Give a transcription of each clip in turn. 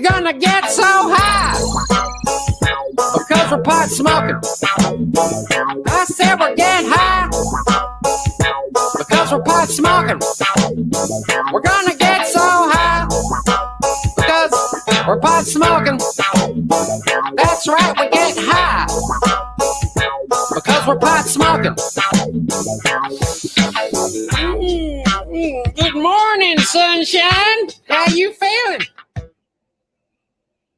gonna get so high because we're pot smoking. I said we're getting high because we're pot smoking. We're gonna get so high because we're pot smoking. That's right, we get high because we're pot smoking. Good morning, sunshine. How you feeling?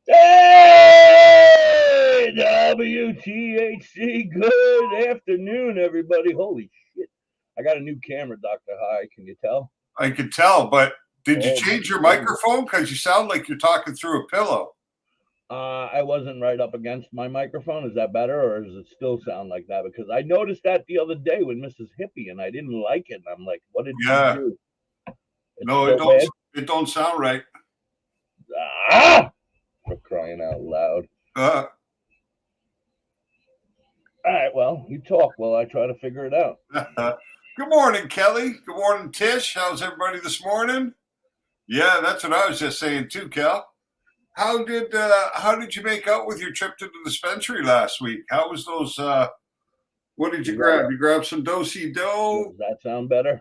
Hey, WTHC. Good afternoon, everybody. Holy shit. I got a new camera, Dr. High. Can you tell? I could tell, but did you change your microphone? Because you sound like you're talking through a pillow. I wasn't right up against my microphone. Is that better, or does it still sound like that? Because I noticed that the other day with Mrs. Hippie, and I didn't like it. And I'm like, what did you do? No, it don't sound right. Ah! For crying out loud. All right, well, you talk while I try to figure it out. Good morning, Kelly. Good morning, Tish. How's everybody this morning? Yeah, that's what I was just saying too, Kel. How did you make out with your trip to the dispensary last week? How was those? What did you grab? You grabbed some do-si-do? Does that sound better?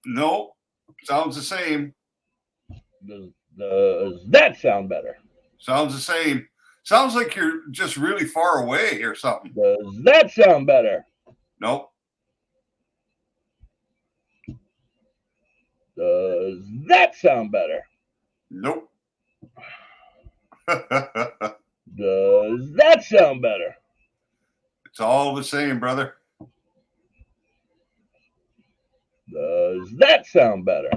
No, sounds the same. Does that sound better? Sounds the same. Sounds like you're just really far away or something. Does that sound better? Nope. Does that sound better? Nope. Does that sound better? It's all the same, brother. Does that sound better?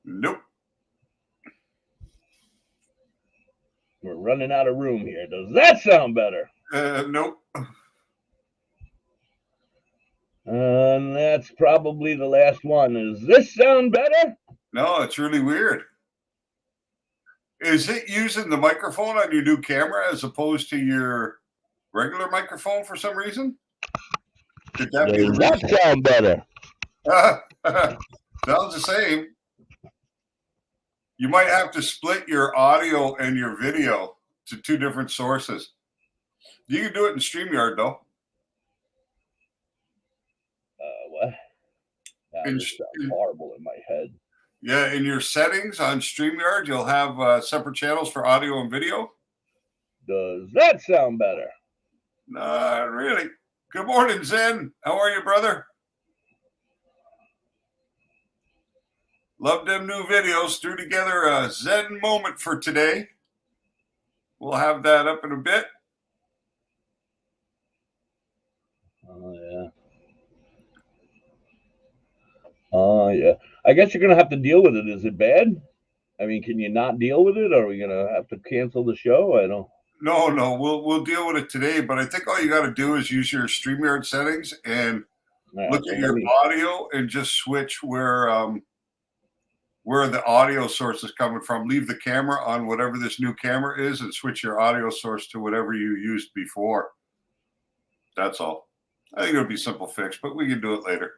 Nope. We're running out of room here. Does that sound better? Nope. And that's probably the last one. Does this sound better? No, it's really weird. Is it using the microphone on your new camera as opposed to your regular microphone for some reason? Could that be the reason? Does that sound better? Sounds the same. You might have to split your audio and your video to two different sources. You can do it in StreamYard, though. What? That sounds horrible in my head. Yeah, in your settings on StreamYard, you'll have separate channels for audio and video. Does that sound better? Not really. Good morning, Zen. How are you, brother? Love them new videos. Threw together a Zen moment for today. We'll have that up in a bit. Oh, yeah. Oh, yeah. I guess you're going to have to deal with it. Is it bad? I mean, can you not deal with it? Or are we going to have to cancel the show? I don't. No. We'll deal with it today. But I think all you got to do is use your StreamYard settings and look at your audio and just switch where the audio source is coming from. Leave the camera on whatever this new camera is and switch your audio source to whatever you used before. That's all. I think it'll be a simple fix, but we can do it later.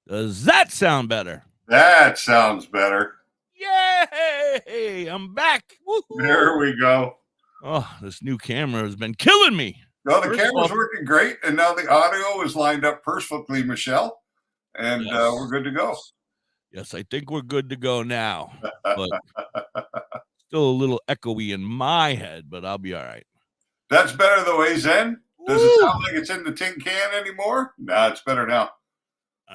Does that sound better? That sounds better. Yay! I'm back. Woo-hoo. There we go. Oh, this new camera has been killing me. No, the camera's working great, and now the audio is lined up perfectly, Michelle, and we're good to go. Yes, I think we're good to go now. But still a little echoey in my head, but I'll be all right. That's better the way, Zen. Does it sound like it's in the tin can anymore? Nah, it's better now.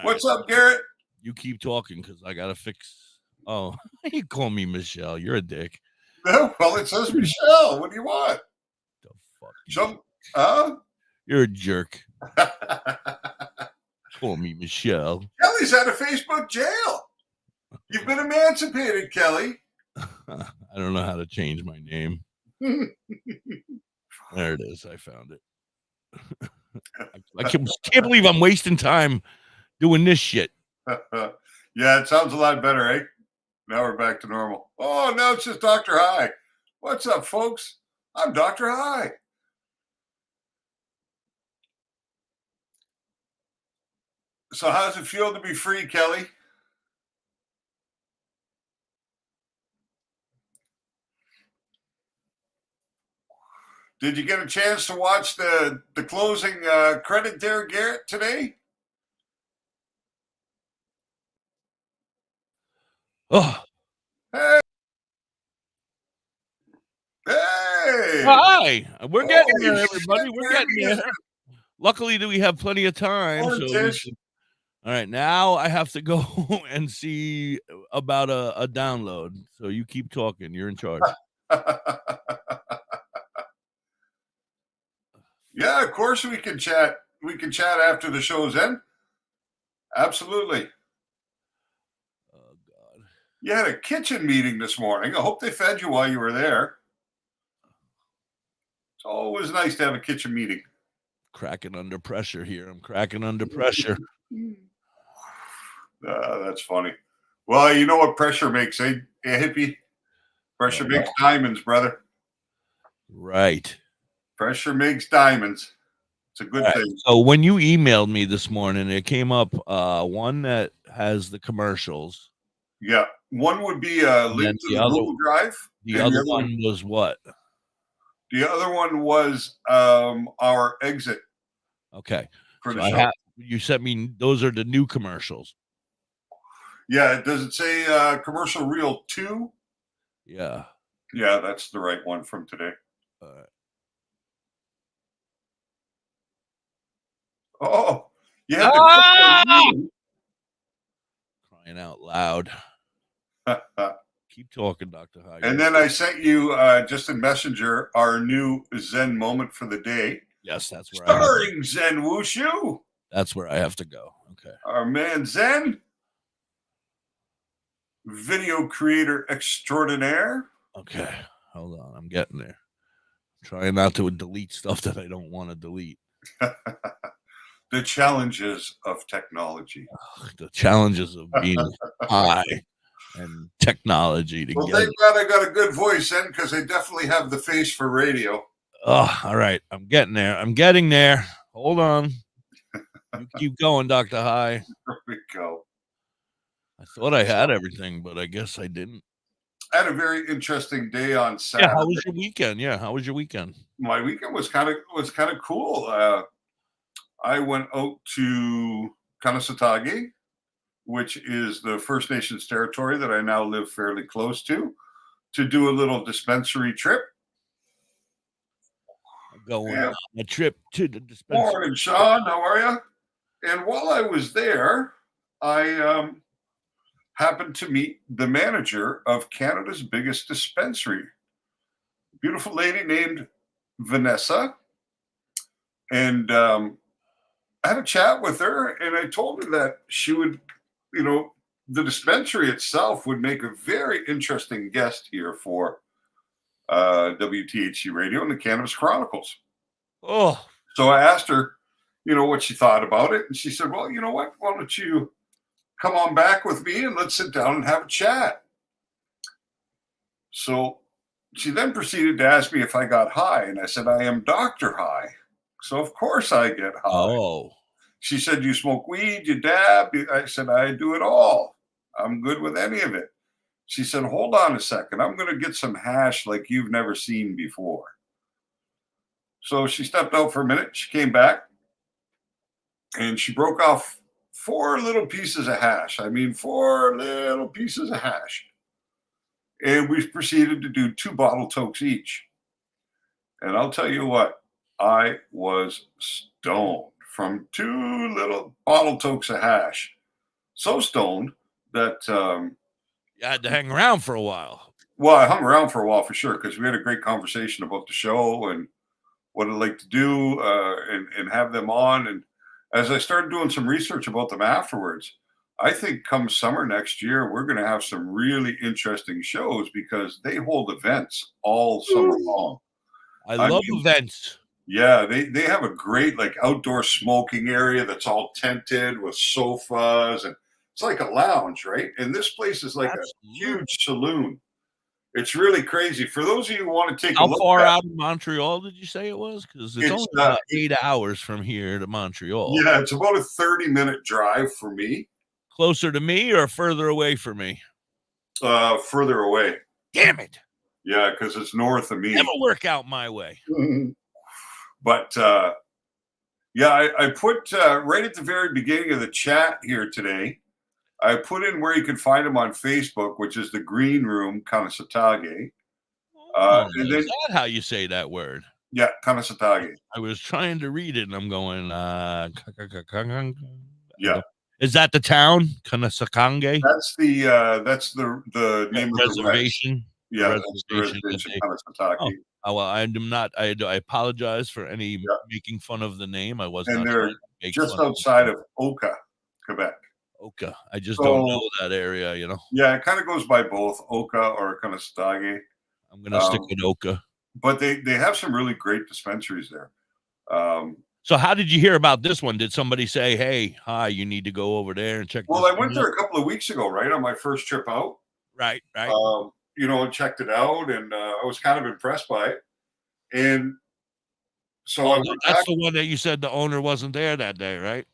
What's up, Garrett? You keep talking because I got to fix. Oh, you call me Michelle. You're a dick. No, well, it says Michelle. What do you want? The fuck? You're a jerk. Call me Michelle. Kelly's out of Facebook jail. You've been emancipated, Kelly. I don't know how to change my name. There it is. I found it. I can't believe I'm wasting time doing this shit. Yeah, it sounds a lot better, eh? Now we're back to normal. Oh, now it's just Dr. High. What's up, folks? I'm Dr. High. So how does it feel to be free, Kelly? Did you get a chance to watch the closing credit there, Garrett, today? Oh, Hey! Hey! hi. We're getting Holy there, everybody. shit, We're there getting he is. there. Luckily, we have plenty of time. Morning, So we Tish. can... All right, now I have to go and see about a download. So you keep talking. You're in charge. Yeah, of course we can chat. We can chat after the show's end. Absolutely. Oh, God. You had a kitchen meeting this morning. I hope they fed you while you were there. It's always nice to have a kitchen meeting. Cracking under pressure here. I'm cracking under pressure. That's funny. Well, you know what pressure makes, eh, hippie? Pressure makes diamonds, brother. Right. Pressure makes diamonds. It's a good thing. So when you emailed me this morning, it came up one that has the commercials. Yeah. One would be a link to the Google Drive. The other one was what? The other one was our exit. Okay. For So the show. You sent me, those are the new commercials. Yeah. Does it say commercial reel 2? Yeah. Yeah, that's the right one from today. All right. Oh, you had Crying out loud. Keep talking, Dr. High. And then I sent you just in Messenger our new Zen moment for the day. Yes, that's where starring Zen Wushu. That's where I have to go. Okay. Our man Zen, video creator extraordinaire. Okay, hold on. I'm getting there. I'm trying not to delete stuff that I don't want to delete. The challenges of technology. The challenges of being high and technology together. Well, thank God I got a good voice then, because I definitely have the face for radio. Oh, all right. I'm getting there. I'm getting there. Hold on. You keep going, Dr. High. There we go. I thought I had everything, but I guess I didn't. I had a very interesting day on Saturday. Yeah, how was your weekend? How was your weekend? My weekend was kind of cool. I went out to Kanasatagi, which is the First Nations territory that I now live fairly close to do a little dispensary trip. Going on a trip to the dispensary. Morning, Sean. How are you? And while I was there, I happened to meet the manager of Canada's biggest dispensary. Beautiful lady named Vanessa. And I had a chat with her, and I told her that she would, the dispensary itself would make a very interesting guest here for WTHC Radio and the Cannabis Chronicles. Oh. So I asked her, what she thought about it. And she said, well, you know what? Why don't you come on back with me and let's sit down and have a chat. So she then proceeded to ask me if I got high. And I said, I am DoktorHigh. So of course I get high. Oh. She said, you smoke weed, you dab. I said, I do it all. I'm good with any of it. She said, hold on a second. I'm going to get some hash like you've never seen before. So she stepped out for a minute. She came back and she broke off 4 little pieces of hash. 4 little pieces of hash. And we proceeded to do 2 bottle tokes each. And I'll tell you what, I was stoned from 2 little bottle tokes of hash. So stoned that you had to hang around for a while. Well, I hung around for a while for sure, because we had a great conversation about the show and what I'd like to do and have them on. And as I started doing some research about them afterwards, I think come summer next year, we're going to have some really interesting shows, because they hold events all summer long. I love events. Yeah, they have a great outdoor smoking area that's all tented with sofas, and it's like a lounge, right? And this place is like a huge saloon. It's really crazy. For those of you who want to take a look. How far out of Montreal did you say it was? Because it's only about 8 hours from here to Montreal. Yeah, it's about a 30-minute drive for me. Closer to me or further away from me? Further away. Damn it. Yeah, because it's north of me. Never work out my way. But yeah, I put right at the very beginning of the chat here today, I put in where you can find him on Facebook, which is the Green Room Kanasatage. And then, Is that how you say that word? Yeah, Kanasatage. I was trying to read it, and I'm going, Yeah. Is that the town? Kanasakange? That's the name of the reservation. Yeah, that's the reservation, Kanasatake. Oh, well, I am not. I apologize for any making fun of the name. I was and not they're trying to make just fun outside of Oka, Quebec. Oka. I just don't know that area, Yeah, it kind of goes by both Oka or Kanasatake. I'm gonna stick with Oka. But they have some really great dispensaries there. So how did you hear about this one? Did somebody say, "Hey, hi, you need to go over there and check"? Well, I went there a couple of weeks ago, right on my first trip out. Right. And checked it out, and I was kind of impressed by it. And so that's the one that you said the owner wasn't there that day, right?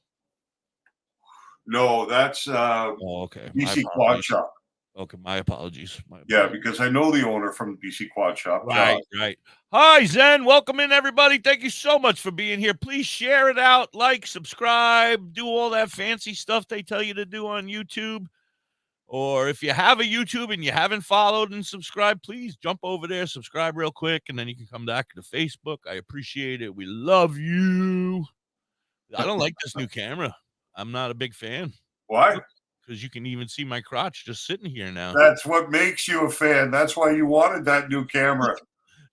No, that's okay. BC Quad Shop. Okay, my apologies. Yeah, because I know the owner from BC Quad Shop. Right. Hi, Zen. Welcome in, everybody. Thank you so much for being here. Please share it out, like, subscribe, do all that fancy stuff they tell you to do on YouTube. Or if you have a YouTube and you haven't followed and subscribed, please jump over there, subscribe real quick, and then you can come back to Facebook. I appreciate it. We love you. I don't like this new camera. I'm not a big fan. Why? Because you can even see my crotch just sitting here now. That's what makes you a fan. That's why you wanted that new camera.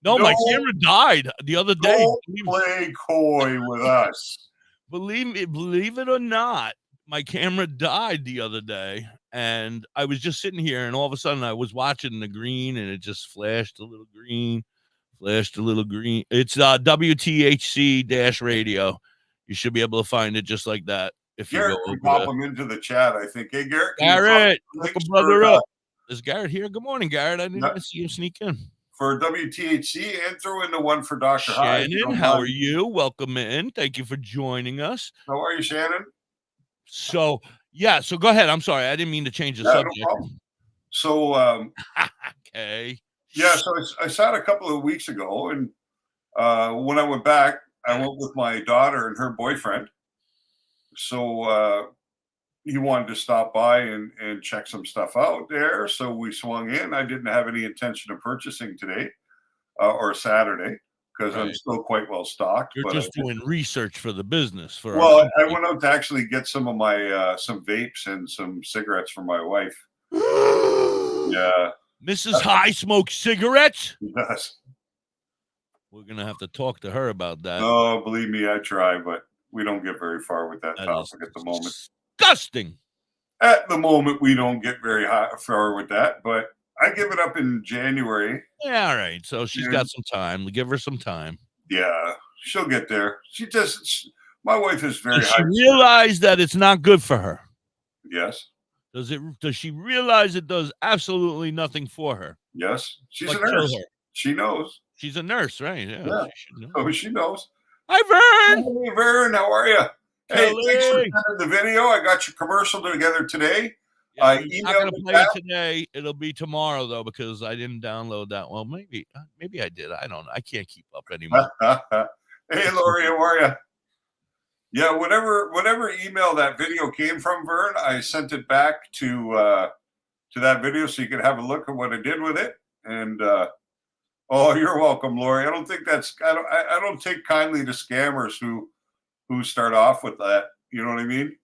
No, my camera died the other day. Don't play coy with us. Believe it or not, my camera died the other day, and I was just sitting here, and all of a sudden I was watching the green, and it just flashed a little green. It's WTHC-radio. You should be able to find it just like that. If Garrett you can pop them into the chat, I think. Hey, Garrett. Welcome, brother, up. Is Garrett here? Good morning, Garrett. I didn't even see him sneak in. For WTHC, and throw in the one for Dr. Shannon, High. how are you? Welcome in. Thank you for joining us. How are you, Shannon? So go ahead. I'm sorry. I didn't mean to change the subject. No problem. So, okay. Yeah, so I saw it a couple of weeks ago, and when I went back, I went with my daughter and her boyfriend. So he wanted to stop by and check some stuff out there. So we swung in. I didn't have any intention of purchasing today or Saturday because I'm still quite well stocked. You're just doing research for the business. I went out to actually get some of my some vapes and some cigarettes for my wife. Yeah. Mrs. High smokes cigarettes? Yes. We're going to have to talk to her about that. Oh, believe me, I try, but we don't get very far with that topic at the moment. Disgusting. At the moment, we don't get very far with that, but I give it up in January. Yeah, all right. So she's got some time. We give her some time. Yeah, she'll get there. My wife is very high. Does she realize that it's not good for her? Yes. Does she realize it does absolutely nothing for her? Yes. She's a nurse. She knows. She's a nurse, right? Yeah. She knows. Hi, Vern. Hey, Vern. How are you? Hey, thanks for sending the video. I got your commercial together today. Yeah, I'm not going to play it today. It'll be tomorrow, though, because I didn't download that. Well, maybe I did. I don't know. I can't keep up anymore. Hey, Lori, how are you? Yeah, whatever email that video came from, Vern, I sent it back to that video so you could have a look at what I did with it. And oh, you're welcome, Lori. I don't take kindly to scammers who start off with that. You know what I mean?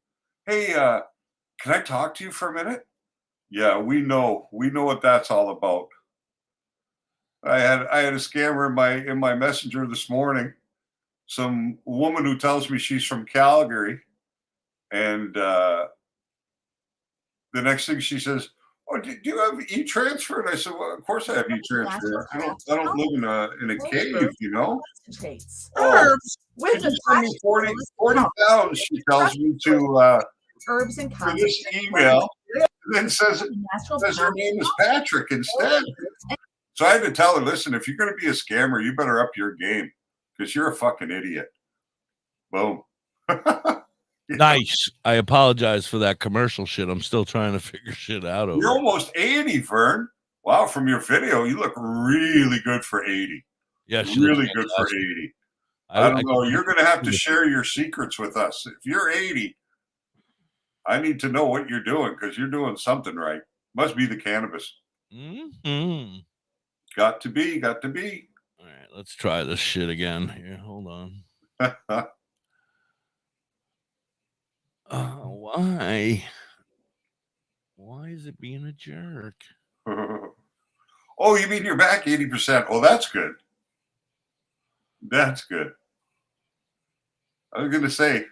Hey, can I talk to you for a minute? Yeah, we know what that's all about. I had a scammer in my messenger this morning. Some woman who tells me she's from Calgary, and the next thing she says, "Oh, do you have e-transfer?" And I said, "Well, of course I have e-transfer. I don't live in a cave, you know." Herbs with the 40 pounds. She tells me to herbs and for this email, and then says her name is Patrick instead. So I had to tell her, listen, if you're going to be a scammer, you better up your game. Because you're a fucking idiot. Boom. Nice. I apologize for that commercial shit. I'm still trying to figure shit out. You're almost 80, Vern. Wow, from your video, you look really good for 80. Yeah, she really good for 80. I don't know. You're going to have to share your secrets with us. If you're 80, I need to know what you're doing because you're doing something right. Must be the cannabis. Mm-hmm. Got to be. Got to be. All right, let's try this shit again. Here, hold on. Why? Why is it being a jerk? Oh, you mean you're back 80%? Oh, that's good. That's good. I was going to say,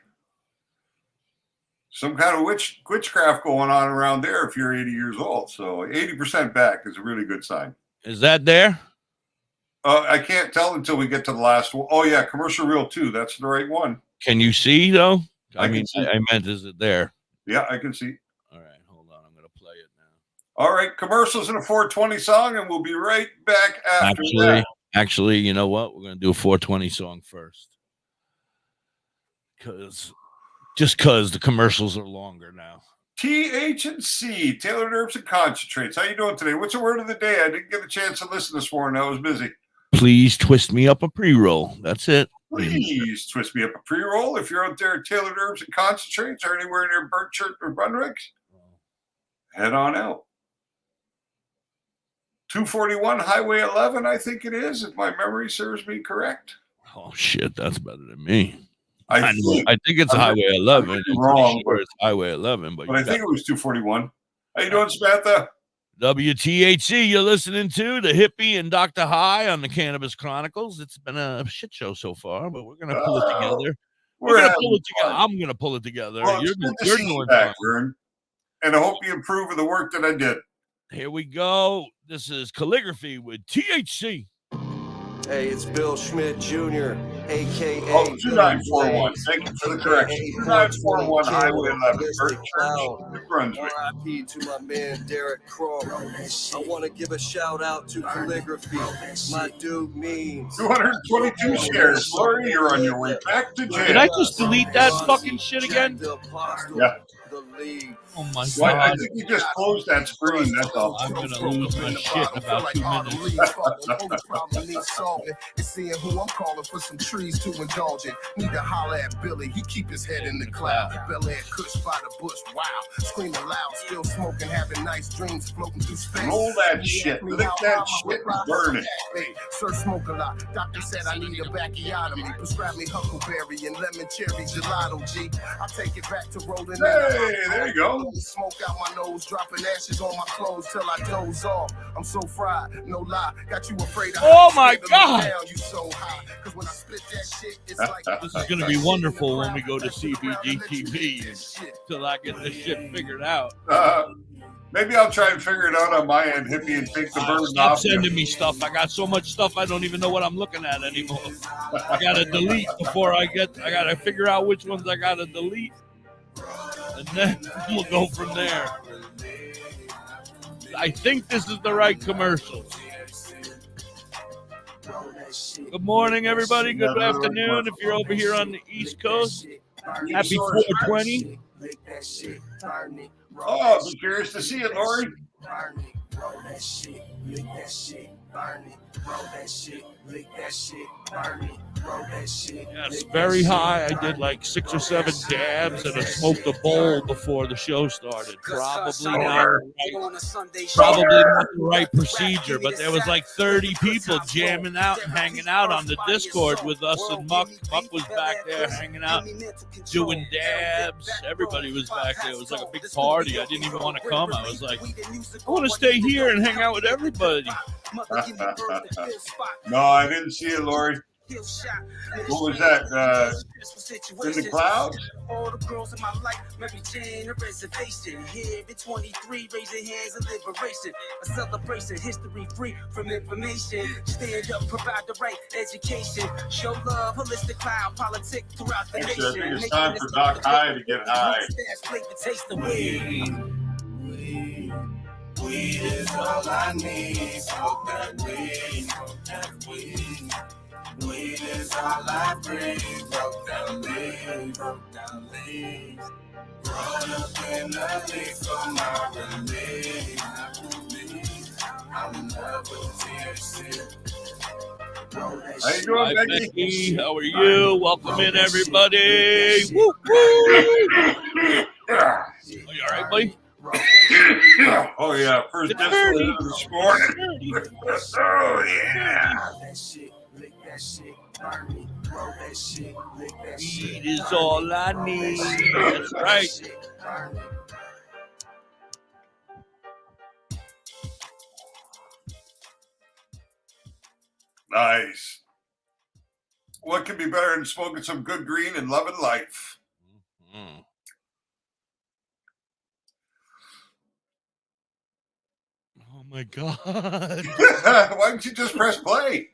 some kind of witchcraft going on around there if you're 80 years old. So 80% back is a really good sign. Is that there? I can't tell until we get to the last one. Oh, yeah, commercial reel 2. That's the right one. Can you see, though? I mean, see. I meant, is it there? Yeah, I can see. All right, hold on. I'm going to play it now. All right, commercials and a 420 song, and we'll be right back after that. Actually, you know what? We're going to do a 420 song first. Just because the commercials are longer now. THC, tailored herbs and concentrates. How you doing today? What's the word of the day? I didn't get a chance to listen this morning. I was busy. Please twist me up a pre-roll. That's it. Please twist me up a pre-roll. If you're out there at Tailored Herbs and Concentrates or anywhere near Burchurch or Brunswick, head on out. 241 Highway 11, I think it is, if my memory serves me correct. Oh, shit. That's better than me. I think it's Highway 11. I'm wrong, sure it's Highway 11, but I think it was 241. How you doing, Samantha? WTHC, you're listening to Da.Hippie and DoktorHigh on the Cannabis Chronicles. It's been a shit show so far, but we're gonna pull it together. We're gonna pull it together. I'm gonna pull it together. Well, you're doing back, Vern. And I hope you improve of the work that I did. Here we go. This is Calligraphy with THC. Hey, it's Bill Schmidt Jr., a.k.a. 2941. Thank you for the correction. 2941 Highway 11, Burchurch, New Brunswick. R.I.P. to my man, Derek Crow. I want to give a shout-out to Calligraphy. My dude means. 222 shares. Lori, you're on your way back to jail. Did I just delete that fucking shit again? Yeah. Oh my Well, God. I think you just closed that screen, that's all. I'm going to lose my shit in about 2 minutes. It's seeing who I'm calling for some trees to indulge in. Need to holler at Billy, he keep his head in the cloud. Bel Air Kush by the bush, wow. Screaming loud, still smoking, having nice dreams, floating through space. Roll that shit, lick that shit and burn it. Hey, sir, smoke a lot. Doctor said I need a backiotomy. Prescribe me huckleberry and lemon cherry gelato, G. I take it back to rolling. Hey, there you go. Smoke out my nose, dropping ashes on my clothes till I doze off. I'm so fried, no lie. Got you afraid of. Oh my God! You so high. Cause when I split that shit, it's like this is gonna be wonderful when we go to CBD TV till I get this shit figured out. Maybe I'll try and figure it out on my end, Hippie, and take the burden Stop off. sending me stuff. I got so much stuff I don't even know what I'm looking at anymore. I gotta delete before I gotta figure out which ones I gotta delete. And then we'll go from there. I think this is the right commercial. Good morning, everybody. Good afternoon. If you're over here on the East Coast, happy 420. Oh, I'm curious to see it, Lori. Yes, very high. I did like 6 or 7 dabs and I smoked a bowl before the show started. Probably not the right procedure, but there was like 30 people jamming out and hanging out on the Discord with us, and Muck was back there hanging out, doing dabs. Everybody was back there. It was like a big party. I didn't even want to come. I was like, I want to stay here and hang out with everybody. No, I didn't see it, Lori. What was that? In the clouds? All the girls in my life, Mary Jane, a reservation. Here at 23, raising hands of liberation. A celebration, history free from information. Stand up, provide the right education. Show love, holistic cloud, politics throughout the nation. I think it's time for Da.High to get high. Taste the weed. Weed is all I need. Smoke that weed, smoke that weed. Weed is all I breathe. Broke down leaves, broke down leaves. Rolled up in a leaf for my relief. I'm in love with the THC. Roll that How you shit. doing, Hi, Becky? Becky. How are you? Welcome in, everybody. Woo, woo. Are you all right, buddy? Oh yeah, first It's disco dirty. this morning. Dirty. Oh yeah. Roll that shit, lick that shit, burn me. Roll that shit, lick that shit. Weed is all I need. That's right. Burn me. Nice. What could be better than smoking some good green and loving life? Mm. Oh my God. Why didn't you just press play?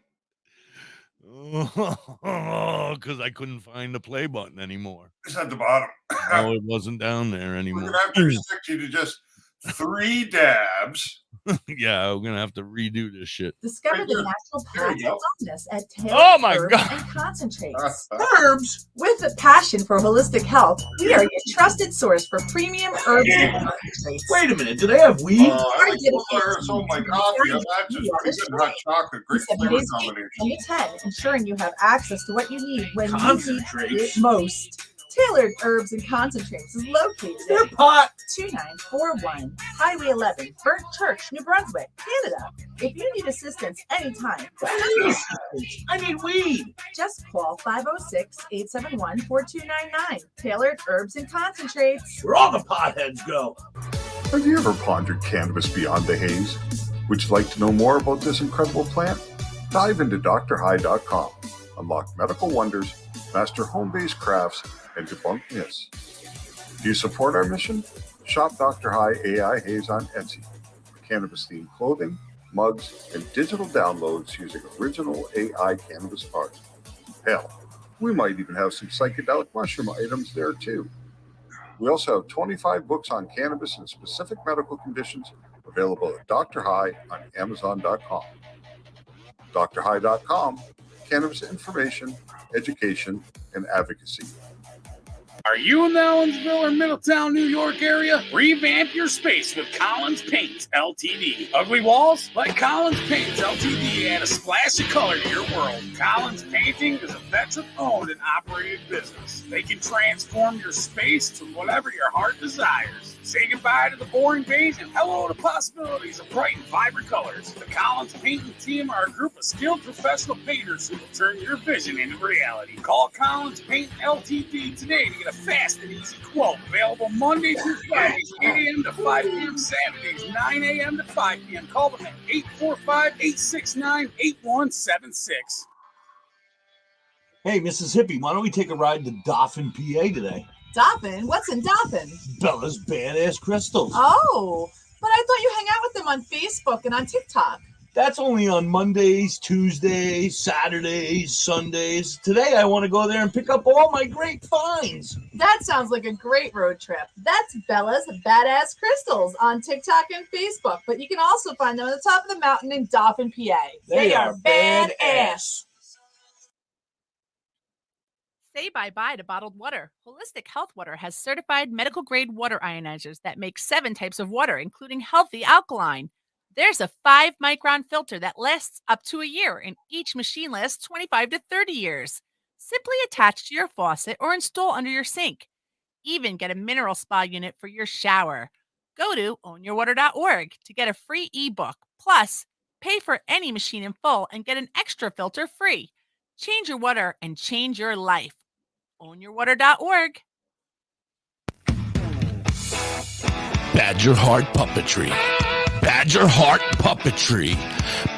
Oh, because I couldn't find the play button anymore. It's at the bottom. No, it wasn't down there We're anymore. gonna have to restrict you to just 3 dabs. Yeah, we're gonna have to redo this shit. Discover the There natural There path you of go. wellness at Taylor Oh my Herbs God. and Concentrates. Herbs. With a passion for holistic health, we are your trusted source for premium herbs and concentrates. Wait a minute. Do they have weed? I like to put some of my coffee. That's just pretty good hot chocolate. Great 7 flavor days a week, combination. 10 to 10, ensuring you have access to what you need when you need Concentrates. it most. Tailored Herbs and Concentrates is located They're at pot. 2941 Highway 11, Burnt Church, New Brunswick, Canada. If you need assistance anytime, I need weed. just call 506-871-4299. Tailored Herbs and Concentrates. Where all the potheads go. Have you ever pondered cannabis beyond the haze? Would you like to know more about this incredible plant? Dive into DoktorHigh.com. Unlock medical wonders, master home-based crafts, and debunk myths. Do you support our mission? Shop Dr. High AI Haze on Etsy for cannabis-themed clothing, mugs, and digital downloads using original AI cannabis art. Hell, we might even have some psychedelic mushroom items there too. We also have 25 books on cannabis and specific medical conditions available at Dr. High on Amazon.com. DrHigh.com, cannabis information, education, and advocacy. Are you in the Ellensville or Middletown, New York area? Revamp your space with Collins Paints Ltd. Ugly walls? Let Collins Paints Ltd add a splash of color to your world. Collins Painting is a veteran-owned and operated business. They can transform your space to whatever your heart desires. Say goodbye to the boring beige and hello to possibilities of bright and vibrant colors. The Collins Painting team are a group of skilled professional painters who will turn your vision into reality. Call Collins Paint Ltd today to get a fast and easy quote. Available Monday through Friday, 8 a.m. to 5 p.m. Saturdays, 9 a.m. to 5 p.m. Call them at 845-869-8176. Hey, Mrs. Hippie, why don't we take a ride to Dauphin, PA today? Dauphin? What's in Dauphin? Bella's Badass Crystals. Oh, but I thought you hang out with them on Facebook and on TikTok. That's only on Mondays, Tuesdays, Saturdays, Sundays. Today I want to go there and pick up all my great finds. That sounds like a great road trip. That's Bella's Badass Crystals on TikTok and Facebook, but you can also find them on the top of the mountain in Dauphin, PA. They are badass. Say bye-bye to bottled water. Holistic Health Water has certified medical-grade water ionizers that make 7 types of water, including healthy alkaline. There's a 5-micron filter that lasts up to a year, and each machine lasts 25 to 30 years. Simply attach to your faucet or install under your sink. Even get a mineral spa unit for your shower. Go to ownyourwater.org to get a free ebook. Plus, pay for any machine in full and get an extra filter free. Change your water and change your life. Ownyourwater.org. Badger Heart Puppetry. Badger Heart Puppetry.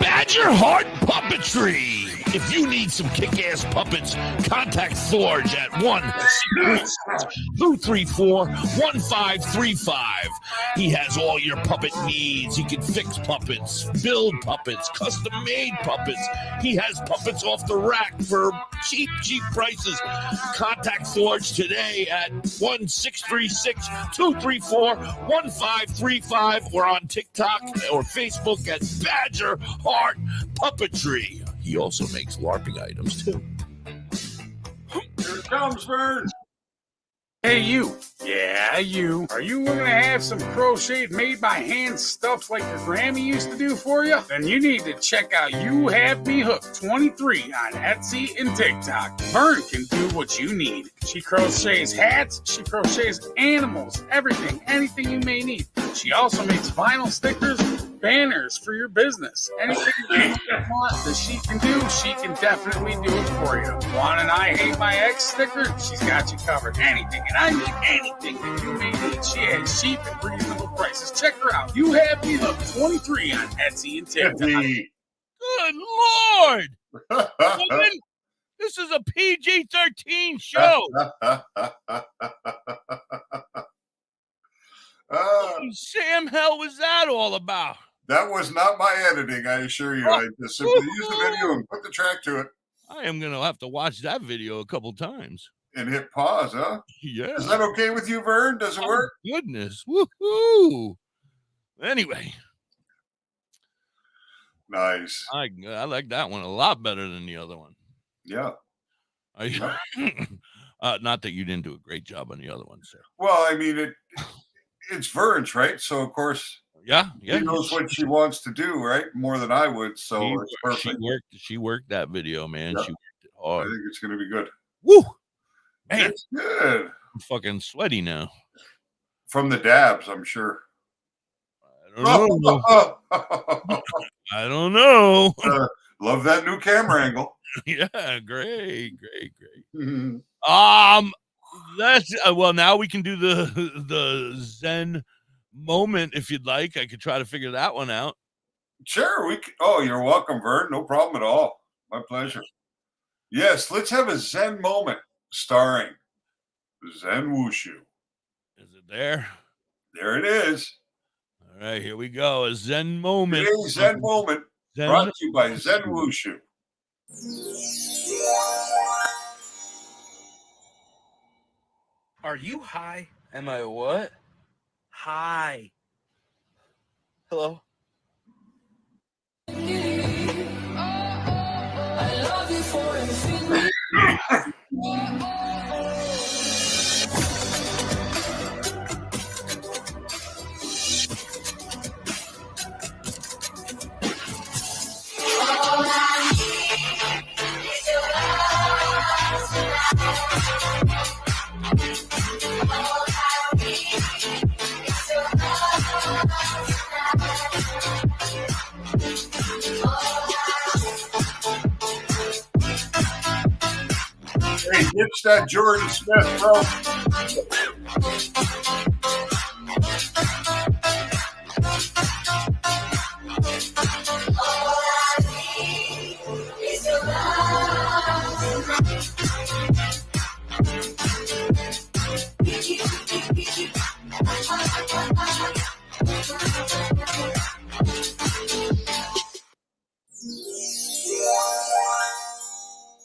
Badger Heart Puppetry. If you need some kick-ass puppets, contact Forge at 1-234-1535. He has all your puppet needs. He can fix puppets, build puppets, custom-made puppets. He has puppets off the rack for cheap prices. Contact Forge today at 1-636-234-1535 or on TikTok or Facebook at Badger Heart Puppetry. He also makes LARPing items, too. Here it comes, Vern. Hey, you. Yeah? Yeah, you. Are you looking to have some crocheted made by hand stuff like your Grammy used to do for you? Then you need to check out You Have Me Hooked 23 on Etsy and TikTok. Vern can do what you need. She crochets hats, she crochets animals, everything, anything you may need. She also makes vinyl stickers, banners for your business. Anything you want that she can do, she can definitely do it for you. Want an I Hate My Ex sticker? She's got you covered. Anything, and I mean anything that you may need. She has cheap and reasonable prices. Check her out. You Have Me Hooked 23 on Etsy and TikTok. Good Lord! Woman, this is a PG-13 show. Sam, hell was that all about? That was not my editing, I assure you. I just simply used the video and put the track to it. I am going to have to watch that video a couple times. And hit pause, huh? Yeah. Is that okay with you, Vern? Does it work? Goodness. Woohoo. Anyway. Nice. I like that one a lot better than the other one. Yeah. Not that you didn't do a great job on the other one, sir. Well, I mean, it's Vern's, right? So, of course, yeah. She knows what she wants to do, right? More than I would. So it's perfect. She worked that video, man. Yep. She worked it hard. I think it's going to be good. Woo! Man, it's good. I'm fucking sweaty now. From the dabs, I'm sure. I don't know. Love that new camera angle. Yeah, great. Mm-hmm. That's well. Now we can do the Zen moment if you'd like. I could try to figure that one out. Sure, we. Oh, you're welcome, Vern. No problem at all. My pleasure. Yes, let's have a Zen moment starring Zen Wushu. Is it there? There it is. All right, here we go. A Zen moment. Today's Zen moment brought to you by Zen Wushu. Are you high? Am I what? High. Hello? I love you for everything. Hey, ditch that Jordan Smith, bro.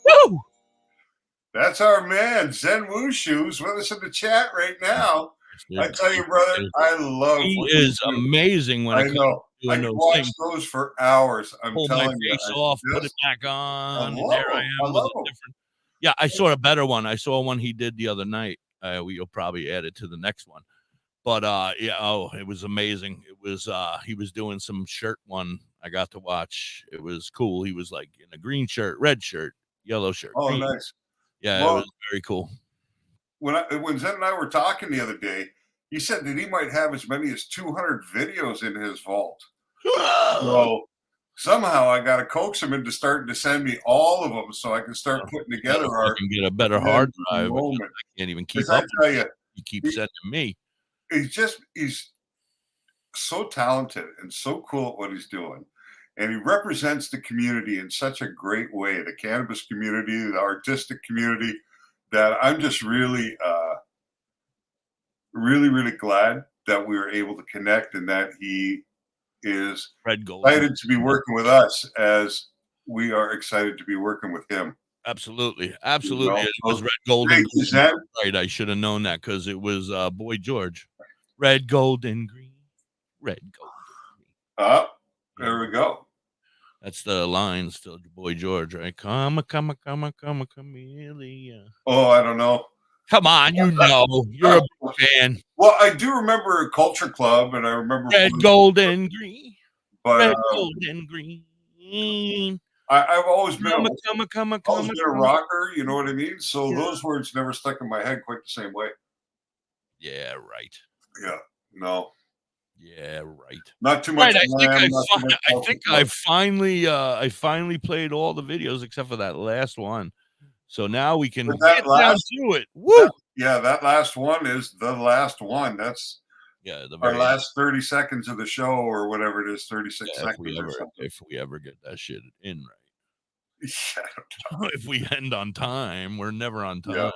Woo! That's our man, Zen Wushu's with us in the chat right now. I tell you, brother, I love. He is amazing when I know. I can watch those for hours. I'm telling you. Pull my face off, put it back on, and there I am. I love them. Yeah, I saw a better one. I saw one he did the other night. We'll probably add it to the next one. But it was amazing. It was he was doing some shirt one I got to watch. It was cool. He was like in a green shirt, red shirt, yellow shirt. Oh, green. nice. Yeah, well, it was very cool. When Zen and I were talking the other day, he said that he might have as many as 200 videos in his vault. So somehow I got to coax him into starting to send me all of them so I can start putting together I can get a better hard drive. I can't even keep up. I tell you, you keep sending me. He's so talented and so cool at what he's doing. And he represents the community in such a great way, the cannabis community, the artistic community, that I'm just really, really glad that we were able to connect and that he is excited to be working with us as we are excited to be working with him. Absolutely. Absolutely. You know, it was Red Gold and Green. Right. I should have known that because it was Boy George. Red, gold, and green. Red, gold, and green. There we go. That's the lines to Boy George, right? Come, chameleon. Oh, I don't know. Come on, you know, you're a big fan. Well, I do remember Culture Club, and I remember Red, gold, and green. But Red, gold, and green. I've always been Come a rocker. You know what I mean? So those words never stuck in my head quite the same way. Yeah, right. Yeah, no. Yeah, right. Not too much. Right, I think I finally played all the videos except for that last one. So now we can get down to it. Woo! That last one is the last one. That's our very last 30 seconds of the show, or whatever it is, 36 seconds or something. If we ever get that shit in right. Yeah, I don't know. If we end on time, we're never on time. Yeah.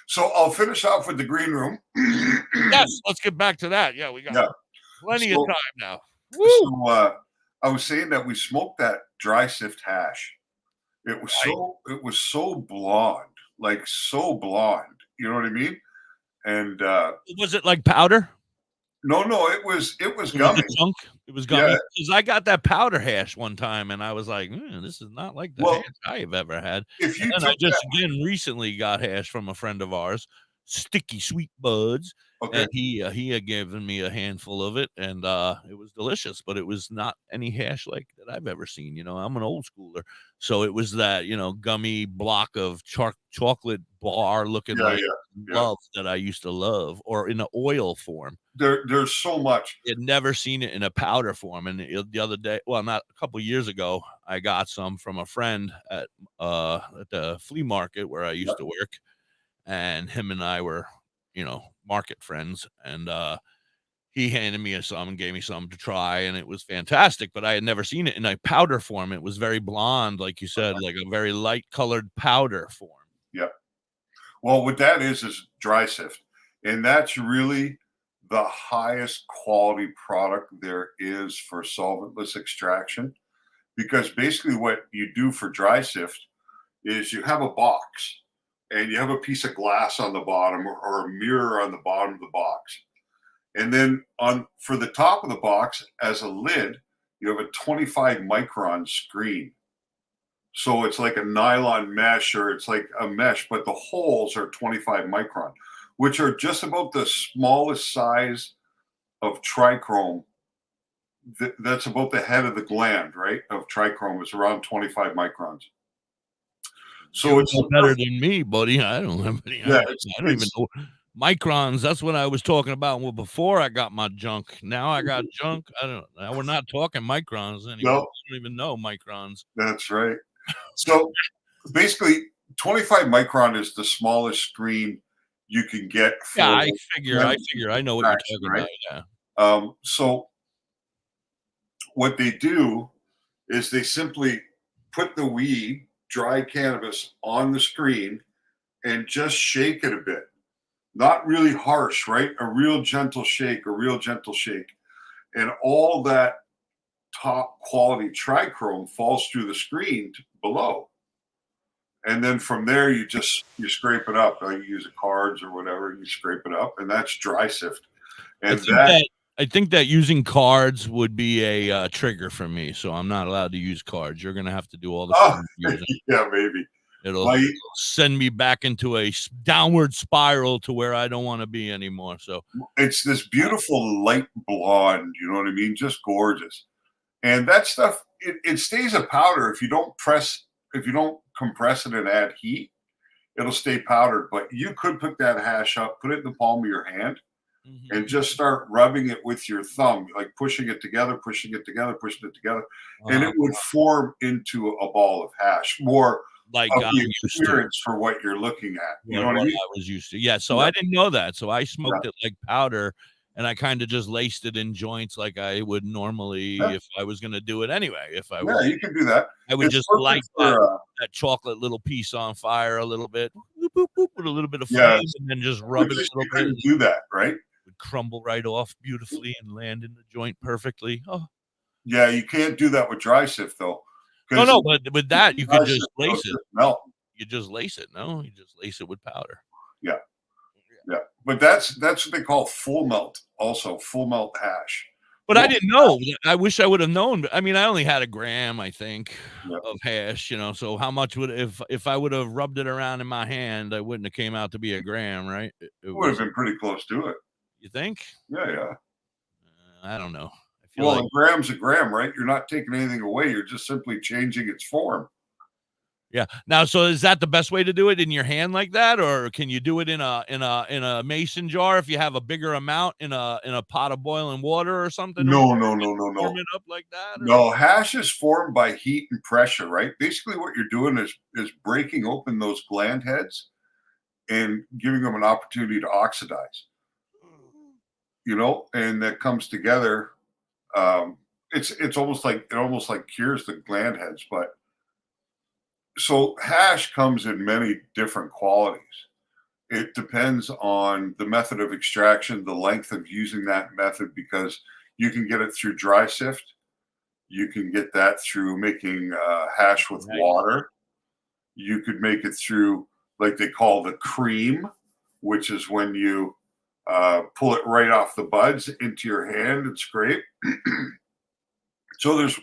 So I'll finish off with the green room. Yes, let's get back to that. Yeah, we got plenty of time now. Woo! So I was saying that we smoked that dry sift hash. It was so blonde, like so blonde. You know what I mean? And was it like powder? No, it was gummy. It was gummy. Because I got that powder hash one time, and I was like, "This is not like the hash I have ever had." And I just again recently got hash from a friend of ours, Sticky Sweet Buds, and he had given me a handful of it, and it was delicious. But it was not any hash like that I've ever seen. You know, I'm an old schooler, so it was that gummy block of chocolate bar looking love that I used to love, or in an oil form. There's so much. I'd never seen it in a powder form. And the other day, well, not a couple years ago, I got some from a friend at the flea market where I used to work, and him and I were, market friends, and he handed me some and gave me some to try, and it was fantastic. But I had never seen it in a powder form. It was very blonde, like you said, like a very light colored powder form. Yeah. Well, what that is dry sift, and that's really the highest quality product there is for solventless extraction, because basically what you do for dry sift is you have a box and you have a piece of glass on the bottom, or a mirror on the bottom of the box. And then for the top of the box, as a lid, you have a 25 micron screen. So it's like a nylon mesh, or it's like a mesh, but the holes are 25 micron, which are just about the smallest size of trichrome. That's about the head of the gland, right? Of trichrome. It's around 25 microns. So it's better than me, buddy. I don't have any. I don't even know microns. That's what I was talking about. Well, before I got my junk. Now I got junk. I don't know. We're not talking microns anymore. No. I don't even know microns. That's right. So basically, 25 micron is the smallest screen you can get. I figure. I know what you're talking about. Yeah. So what they do is they simply put the weed, dry cannabis, on the screen and just shake it a bit. Not really harsh, right? A real gentle shake. And all that top quality trichrome falls through the screen below. And then from there, you scrape it up. You use cards or whatever, you scrape it up, and that's dry sift. And I think that using cards would be a trigger for me, so I'm not allowed to use cards. You're going to have to do all the yeah, maybe. It'll send me back into a downward spiral to where I don't want to be anymore. So it's this beautiful light blonde, you know what I mean? Just gorgeous. And that stuff, it stays a powder. If you don't compress it and add heat, it'll stay powdered. But you could put that hash up, put it in the palm of your hand, and just start rubbing it with your thumb, like pushing it together, and it would form into a ball of hash. More like of the experience for what you're looking at. You know what I mean? I was used to. Yeah. So I didn't know that. So I smoked it like powder, and I kind of just laced it in joints like I would normally if I was going to do it anyway. If I was, you can do that. I would just light that chocolate little piece on fire a little bit, with a little bit of flame, and then just rub it a little bit. Do that, right? It would crumble right off beautifully and land in the joint perfectly. Oh, yeah, you can't do that with dry sift though. No, but with that you could just lace it. Melt. You just lace it. No, you just lace it with powder. Yeah. But that's what they call full melt. Also, full melt hash. But I didn't know. I wish I would have known. But I mean, I only had a gram, I think, of hash. So how much would if I would have rubbed it around in my hand, I wouldn't have came out to be a gram, right? It would have been pretty close to it. You think? Yeah. I don't know. I feel like a gram's a gram, right? You're not taking anything away. You're just simply changing its form. Yeah. Now, so is that the best way to do it in your hand like that, or can you do it in a mason jar if you have a bigger amount in a pot of boiling water or something? No. Form it up like that? Or? No, hash is formed by heat and pressure, right? Basically, what you're doing is breaking open those gland heads and giving them an opportunity to oxidize. And that comes together. It almost like cures the gland heads, but. So hash comes in many different qualities. It depends on the method of extraction, the length of using that method, because you can get it through dry sift. You can get that through making hash with water. You could make it through, like they call the cream, which is when you pull it right off the buds into your hand and scrape. So there's,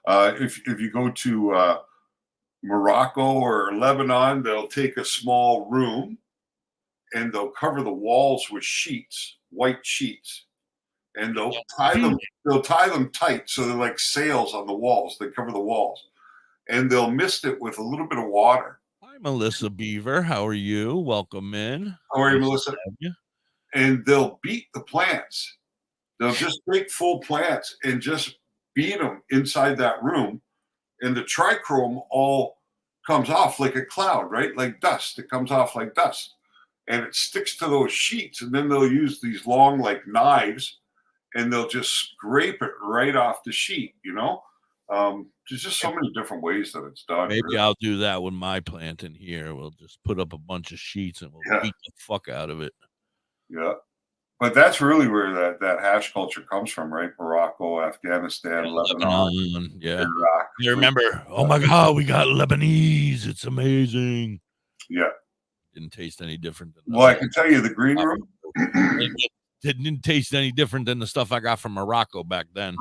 if you go to Morocco or Lebanon, they'll take a small room and they'll cover the walls with sheets, white sheets, and they'll tie them tight so they're like sails on the walls. They cover the walls, and they'll mist it with a little bit of water. Hi, Melissa Beaver. How are you? Welcome in. How are you, Melissa? And they'll beat the plants. They'll just take full plants and just beat them inside that room. And the trichrome all comes off like a cloud, right? Like dust. It comes off like dust. And it sticks to those sheets. And then they'll use these long, like knives, and they'll just scrape it right off the sheet, There's just so many different ways that it's done. Maybe really. I'll do that with my plant in here. We'll just put up a bunch of sheets and we'll beat the fuck out of it. Yeah. But that's really where that hash culture comes from, right? Morocco, Afghanistan, Lebanon, Iraq. You remember, oh my God, we got Lebanese. It's amazing. Yeah. Didn't taste any different than I can tell you the green room. It didn't taste any different than the stuff I got from Morocco back then.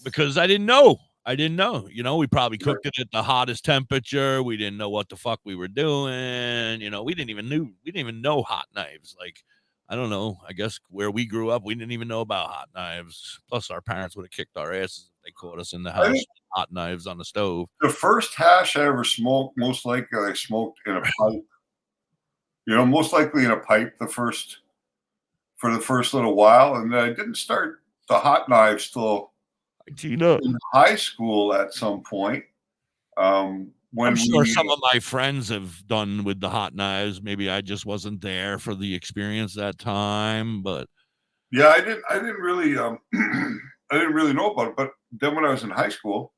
Because I didn't know. We probably cooked it at the hottest temperature. We didn't know what the fuck we were doing. We didn't even know hot knives. Like, I don't know. I guess where we grew up, we didn't even know about hot knives. Plus, our parents would have kicked our asses if they caught us in the house with hot knives on the stove. The first hash I ever smoked, most likely I smoked in a pipe. Most likely in a pipe for the first little while. And I didn't start the hot knives till in high school at some point. I'm sure some of my friends have done with the hot knives. Maybe I just wasn't there for the experience that time, but yeah, I didn't really I didn't really know about it. But then when I was in high school,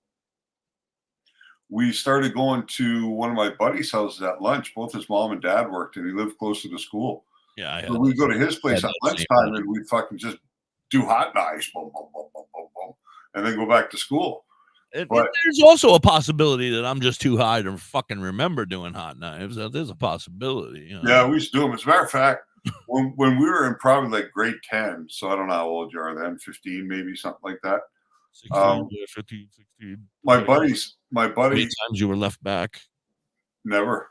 we started going to one of my buddies' houses at lunch. Both his mom and dad worked, and he lived close to the school. Yeah, so we'd go to his place at lunchtime, and we'd fucking just do hot knives, boom, boom, boom, boom, boom, boom, and then go back to school. There's also a possibility that I'm just too high to fucking remember doing hot knives. There's a possibility. Yeah, we used to do them. As a matter of fact, when we were in probably like grade 10, so I don't know how old you are then, 15, maybe something like that. 16, 15, 16. My buddies. How many times you were left back? Never.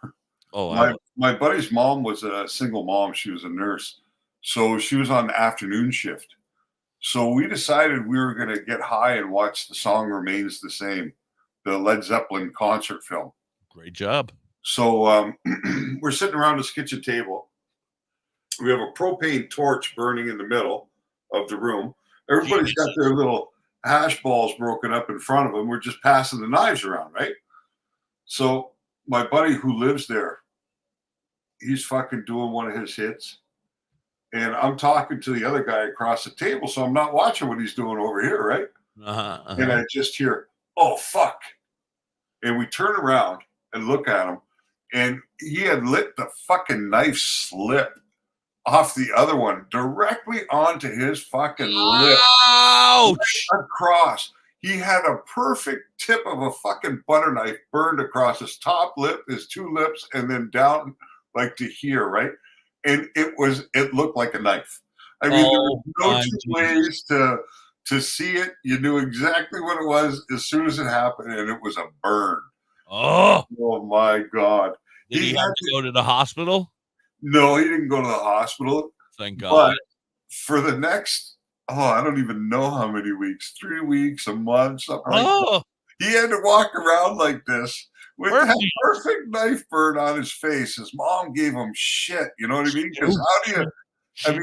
Oh, my buddy's mom was a single mom. She was a nurse, so she was on the afternoon shift. So we decided we were going to get high and watch The Song Remains the Same, the Led Zeppelin concert film. Great job. So we're sitting around this kitchen table. We have a propane torch burning in the middle of the room. Everybody's got their little hash balls broken up in front of them. We're just passing the knives around, right? So my buddy who lives there, he's fucking doing one of his hits. And I'm talking to the other guy across the table, so I'm not watching what he's doing over here, right? And I just hear, oh, fuck. And we turn around and look at him, and he had lit the fucking knife slip off the other one directly onto his fucking lip. Ouch! Across. He had a perfect tip of a fucking butter knife burned across his top lip, his two lips, and then down like to here, right? And it looked like a knife. I mean, there was no two ways to see it, you knew exactly what it was as soon as it happened, and it was a burn. Oh my God! Did he have to go to the hospital? No, he didn't go to the hospital. Thank God. But for the next, I don't even know how many weeks, 3 weeks, a month, something like that. He had to walk around like this with that perfect knife burn on his face. His mom gave him shit. You know what I mean? Because how do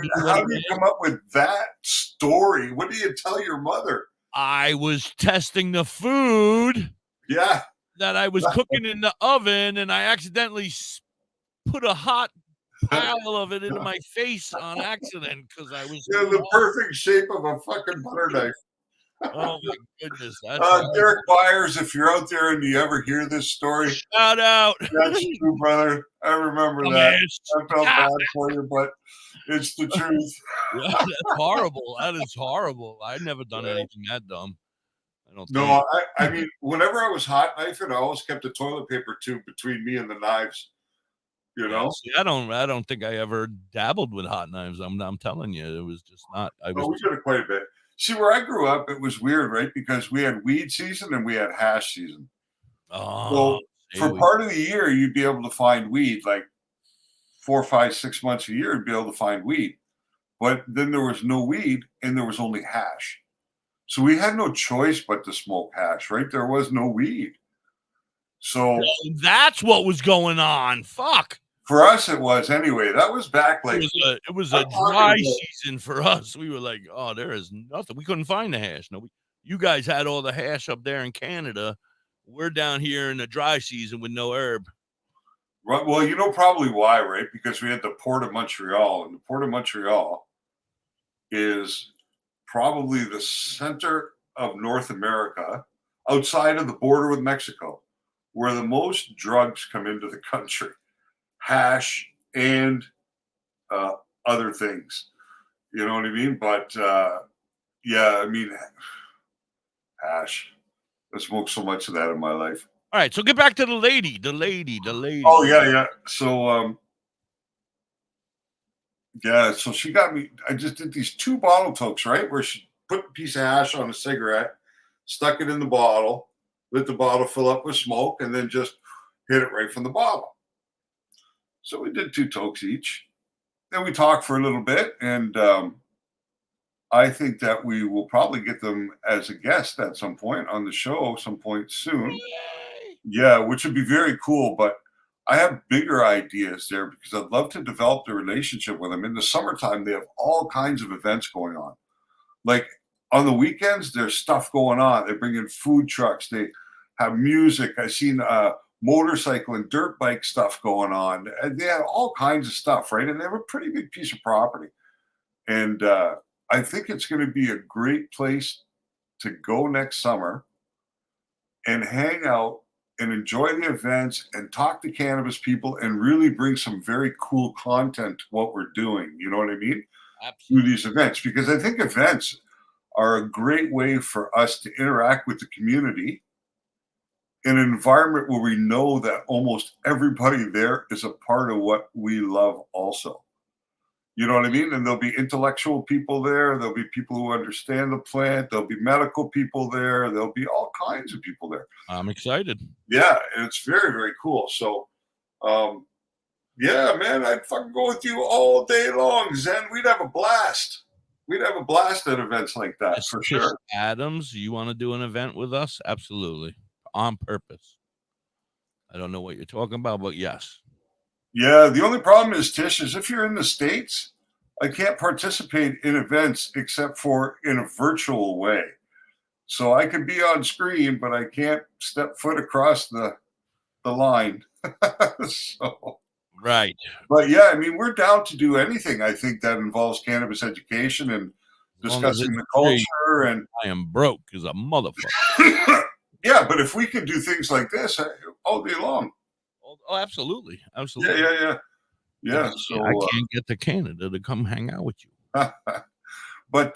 you come up with that story? What do you tell your mother? I was testing the food. Yeah. That I was cooking in the oven, and I accidentally put a hot pile of it into my face on accident because I was the perfect shape of a fucking butter knife. Oh my goodness! Derek Byers, if you're out there and you ever hear this story, shout out. That's true, brother. I remember that. I felt bad for you, but it's the truth. Yeah, that's horrible. That is horrible. I've never done anything that dumb. No, I mean, whenever I was hot knifing, I always kept a toilet paper tube between me and the knives. You know, see, I don't think I ever dabbled with hot knives. I'm telling you, it was just not. We did it quite a bit. See, where I grew up, it was weird, right? Because we had weed season and we had hash season. So for part of the year, you'd be able to find weed, like 4, 5, 6 months a year, you'd be able to find weed. But then there was no weed and there was only hash. So we had no choice but to smoke hash, right? There was no weed. So that's what was going on. Fuck. For us, it was anyway. That was back like it was a dry season for us. We were like, oh, there is nothing. We couldn't find the hash. No, you guys had all the hash up there in Canada. We're down here in the dry season with no herb. Right. Well, you know probably why, right? Because we had the Port of Montreal, and the Port of Montreal is probably the center of North America, outside of the border with Mexico, where the most drugs come into the country. Hash and other things, you know what I mean? But yeah, I mean, hash. I smoked so much of that in my life. All right, so get back to the lady. Oh yeah. So so she got me. I just did these 2 bottle tokes, right, where she put a piece of hash on a cigarette, stuck it in the bottle, let the bottle fill up with smoke, and then just hit it right from the bottle. So we did 2 tokes each. Then we talked for a little bit, and I think that we will probably get them as a guest at some point on the show, some point soon. Yay. Yeah, which would be very cool. But I have bigger ideas there because I'd love to develop the relationship with them. In the summertime, they have all kinds of events going on. Like on the weekends, there's stuff going on. They bring in food trucks. They have music. I've seen motorcycle and dirt bike stuff going on. And they have all kinds of stuff, right? And they have a pretty big piece of property. And I think it's going to be a great place to go next summer and hang out and enjoy the events and talk to cannabis people and really bring some very cool content to what we're doing. You know what I mean? Absolutely. Through these events, because I think events are a great way for us to interact with the community in an environment where we know that almost everybody there is a part of what we love also. You know what I mean? And there'll be intellectual people there. There'll be people who understand the plant. There'll be medical people there. There'll be all kinds of people there. I'm excited. Yeah, and it's very, very cool. So, yeah, man, I'd fucking go with you all day long, Zen. We'd have a blast. We'd have a blast at events like that, for sure. Adams, you want to do an event with us? Absolutely. On purpose. I don't know what you're talking about, but yes. Yeah, the only problem is, Tish, is if you're in the States, I can't participate in events except for in a virtual way. So I can be on screen, but I can't step foot across the line. So, right. But yeah, I mean, we're down to do anything, I think, that involves cannabis education and discussing the culture. And I am broke as a motherfucker. Yeah, but if we could do things like this all day long. Oh, absolutely. Absolutely. Yeah. So I can't get to Canada to come hang out with you. But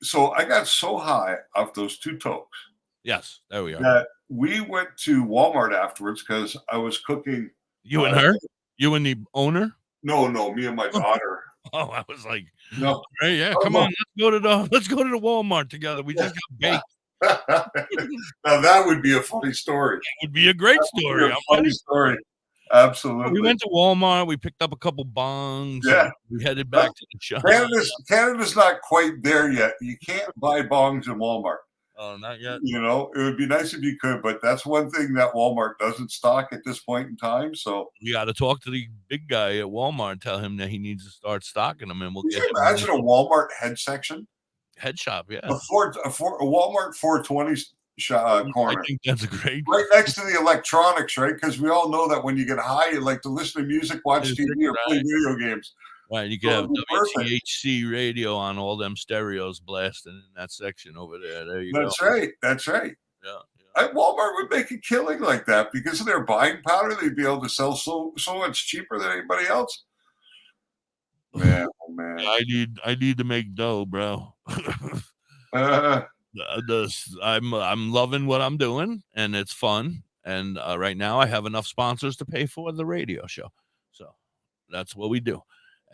so I got so high off those 2 tokes. Yes, there we are. That we went to Walmart afterwards because I was cooking. You and her? You and the owner? No, me and my daughter. I was like, no, hey, yeah, come on, let's go to the Walmart together. We just got baked. Now that would be a funny story. It would be a great story. A funny story. Absolutely. We went to Walmart. We picked up a couple bongs. Yeah. We headed back to the shop. Canada's not quite there yet. You can't buy bongs in Walmart. Oh, not yet. You know, it would be nice if you could, but that's one thing that Walmart doesn't stock at this point in time. So we got to talk to the big guy at Walmart and tell him that he needs to start stocking them, and we'll can get. You imagine a Walmart head section? Head shop, yeah. A Walmart 420 corner. I think that's great. Right next to the electronics, right? Because we all know that when you get high, you like to listen to music, watch TV, or play video games. Right, you could have WTHC radio on all them stereos blasting in that section over there. There you go. That's right. That's right. Yeah. Walmart would make a killing like that because of their buying power. They'd be able to sell so much cheaper than anybody else. Man, oh man, I need to make dough, bro. I'm loving what I'm doing, and it's fun. And right now, I have enough sponsors to pay for the radio show, so that's what we do.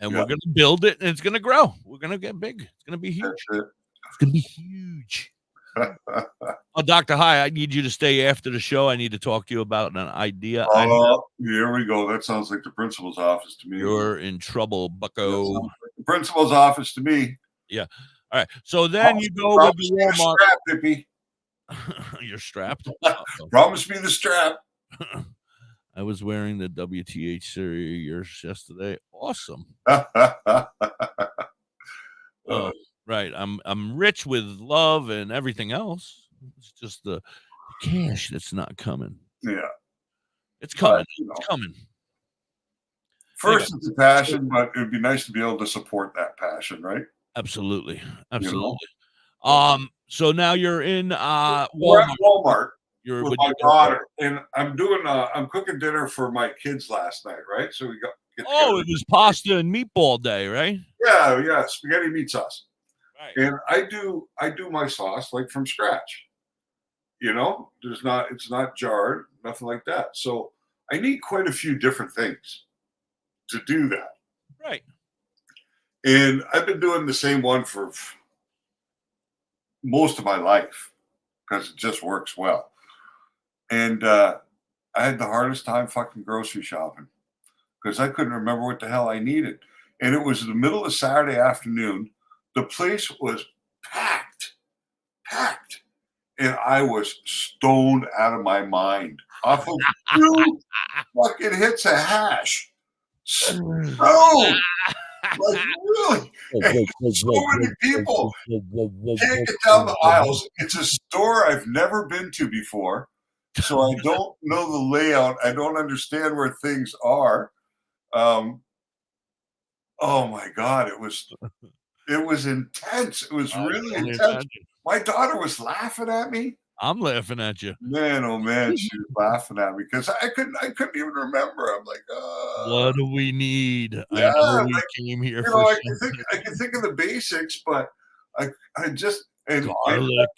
And we're going to build it, and it's going to grow. We're going to get big. It's going to be huge. It's going to be huge. Oh, Dr. High, I need you to stay after the show. I need to talk to you about an idea. Oh, here we go. That sounds like the principal's office to me. You're in trouble, bucko. Like the principal's office to me. Yeah. All right. So then you go with the Walmart. Strap, Hippie. You're strapped. Promise me the strap. I was wearing the WTH series yours yesterday. Awesome. Right. I'm rich with love and everything else. It's just the cash that's not coming. Yeah. It's coming. It's coming. First, it's a passion, but it would be nice to be able to support that passion, right? Absolutely. Absolutely. So now you're in Walmart. We're at Walmart. You're with my daughter, and I'm doing. I'm cooking dinner for my kids last night, right? So we got. It was pasta and meatball day, right? Yeah, spaghetti meat sauce. Right. And I do my sauce like from scratch. You know, it's not jarred, nothing like that. So I need quite a few different things to do that. Right. And I've been doing the same one for most of my life because it just works well. And I had the hardest time fucking grocery shopping because I couldn't remember what the hell I needed. And it was the middle of Saturday afternoon. The place was packed. And I was stoned out of my mind off of 2 fucking hits of hash. Stoned. Like, really? So many people can't get down the aisles. It's a store I've never been to before. So I don't know the layout. I don't understand where things are. Oh my God, it was intense. It was really intense. Imagine. My daughter was laughing at me. I'm laughing at you. Man, oh man, she was laughing at me because I couldn't even remember. I'm like, what do we need? Yeah, I know we came here for I can think of the basics, but I just garlic.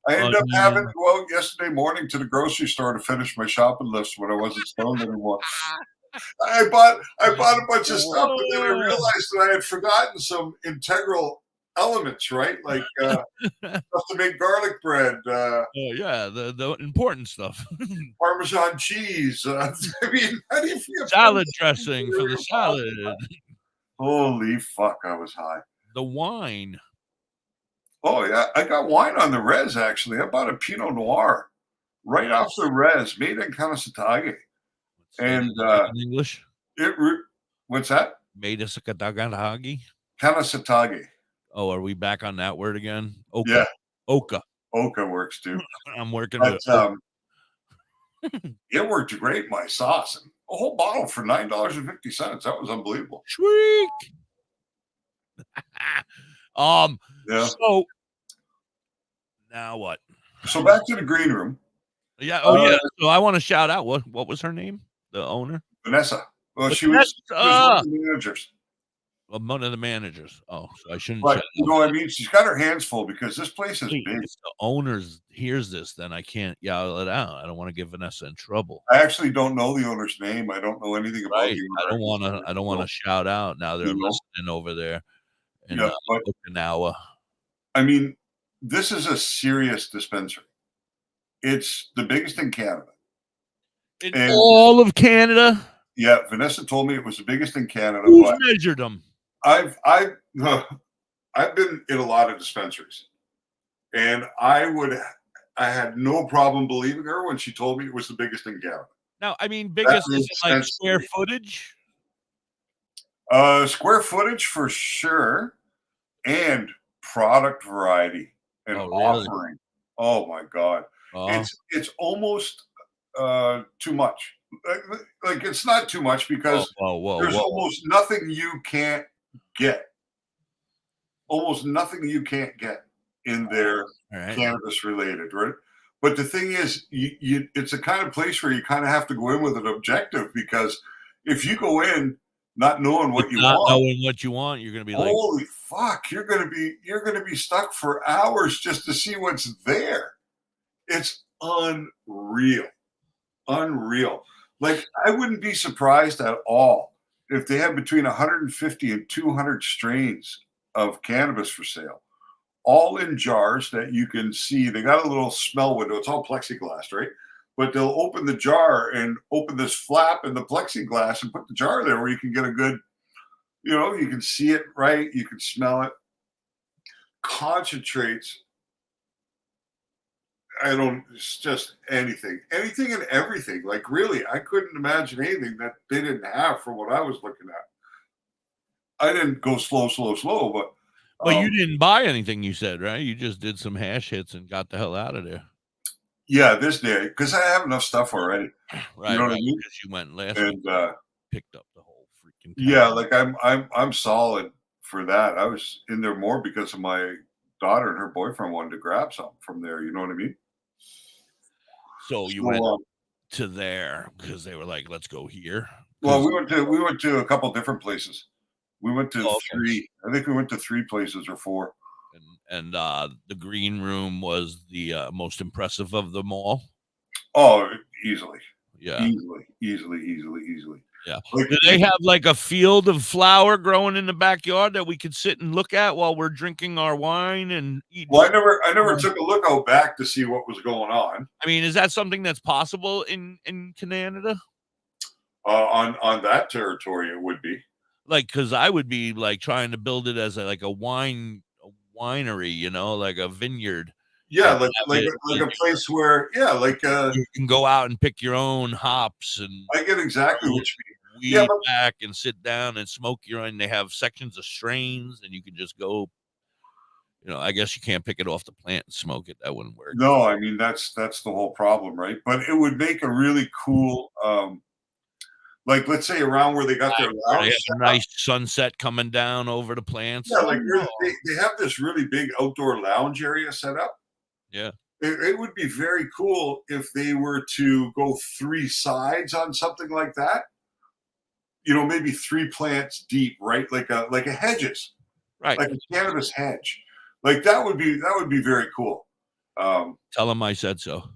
I ended up having to go out yesterday morning to the grocery store to finish my shopping list when I wasn't stoned anymore. I bought a bunch of stuff, but then I realized that I had forgotten some integral elements, right? Like stuff to make garlic bread. The important stuff. Parmesan cheese. I mean, how do you feel? Salad dressing for the salad. Holy fuck, I was high. The wine. Oh, yeah. I got wine on the res, actually. I bought a Pinot Noir right off the res, made in Kanasatake. And in English? What's that? Made in Kanasatake? Kanasatake. Oh, are we back on that word again? Oka. Yeah. Oka. Oka works, too. I'm working with it. It worked great, my sauce. A whole bottle for $9.50. That was unbelievable. Sweet. Yeah. So now what? So back to the green room. Yeah. Oh yeah. So I want to shout out what was her name? The owner? Vanessa. Well, she was one of the managers. One of the managers. Oh, so I shouldn't. But you know what I mean? She's got her hands full because this place is big. If the owners hears this, then I can't yell it out. I don't want to get Vanessa in trouble. I actually don't know the owner's name. I don't know anything about Right. the I owner. don't want to shout out now. They're listening over there in Okinawa. I mean, this is a serious dispensary. It's the biggest in Canada. In all of Canada? Yeah, Vanessa told me it was the biggest in Canada. Who's measured them? I've been in a lot of dispensaries, and I had no problem believing her when she told me it was the biggest in Canada. Now, I mean, biggest is it like square footage? Square footage for sure, and product variety and offering. Oh my God, it's almost too much. Like it's not too much because there's almost nothing you can't get. Almost nothing you can't get in there cannabis related, right? But the thing is, it's a kind of place where you kind of have to go in with an objective, because if you go in not knowing what you want, knowing what you want, you're going to be like, holy fuck, you're going to be stuck for hours just to see what's there. It's unreal. Like, I wouldn't be surprised at all if they have between 150 and 200 strains of cannabis for sale, all in jars that you can see. They got a little smell window. It's all plexiglass, right? But they'll open the jar and open this flap in the plexiglass and put the jar there where you can get a good, you can see it, right? You can smell it. Concentrates. It's just anything and everything. Like, really, I couldn't imagine anything that they didn't have from what I was looking at. I didn't go slow, but. Well, you didn't buy anything, you said, right? You just did some hash hits and got the hell out of there. Yeah, this day, because I have enough stuff already. Right, you know what I mean? Because you went last and week, picked up the whole freaking town. Yeah, like I'm solid for that. I was in there more because of my daughter and her boyfriend wanted to grab something from there. You know what I mean? So you went to there because they were like, "Let's go here." Well, we went to a couple different places. We went to three. I think we went to 3 places or 4. And the green room was the most impressive of them all. Oh, easily. Yeah. Easily. Yeah. Do they have like a field of flower growing in the backyard that we could sit and look at while we're drinking our wine and eating? Well, I never took a look out back to see what was going on. I mean, is that something that's possible in Canada? On that territory, it would be. Like, because I would be like trying to build it as a winery, like a vineyard. Yeah, like a place where, you can go out and pick your own hops, and I get exactly what you mean. Weed back and sit down and smoke your own. They have sections of strains, and you can just go. I guess you can't pick it off the plant and smoke it. That wouldn't work. No, I mean that's the whole problem, right? But it would make a really cool, like, let's say around where they got their lounge. They have a nice sunset coming down over the plants. Yeah, like they have this really big outdoor lounge area set up. Yeah. It would be very cool if they were to go 3 sides on something like that. Maybe 3 plants deep, right? Like a hedges, right? Like a cannabis hedge. Like that would be very cool. Tell them I said so.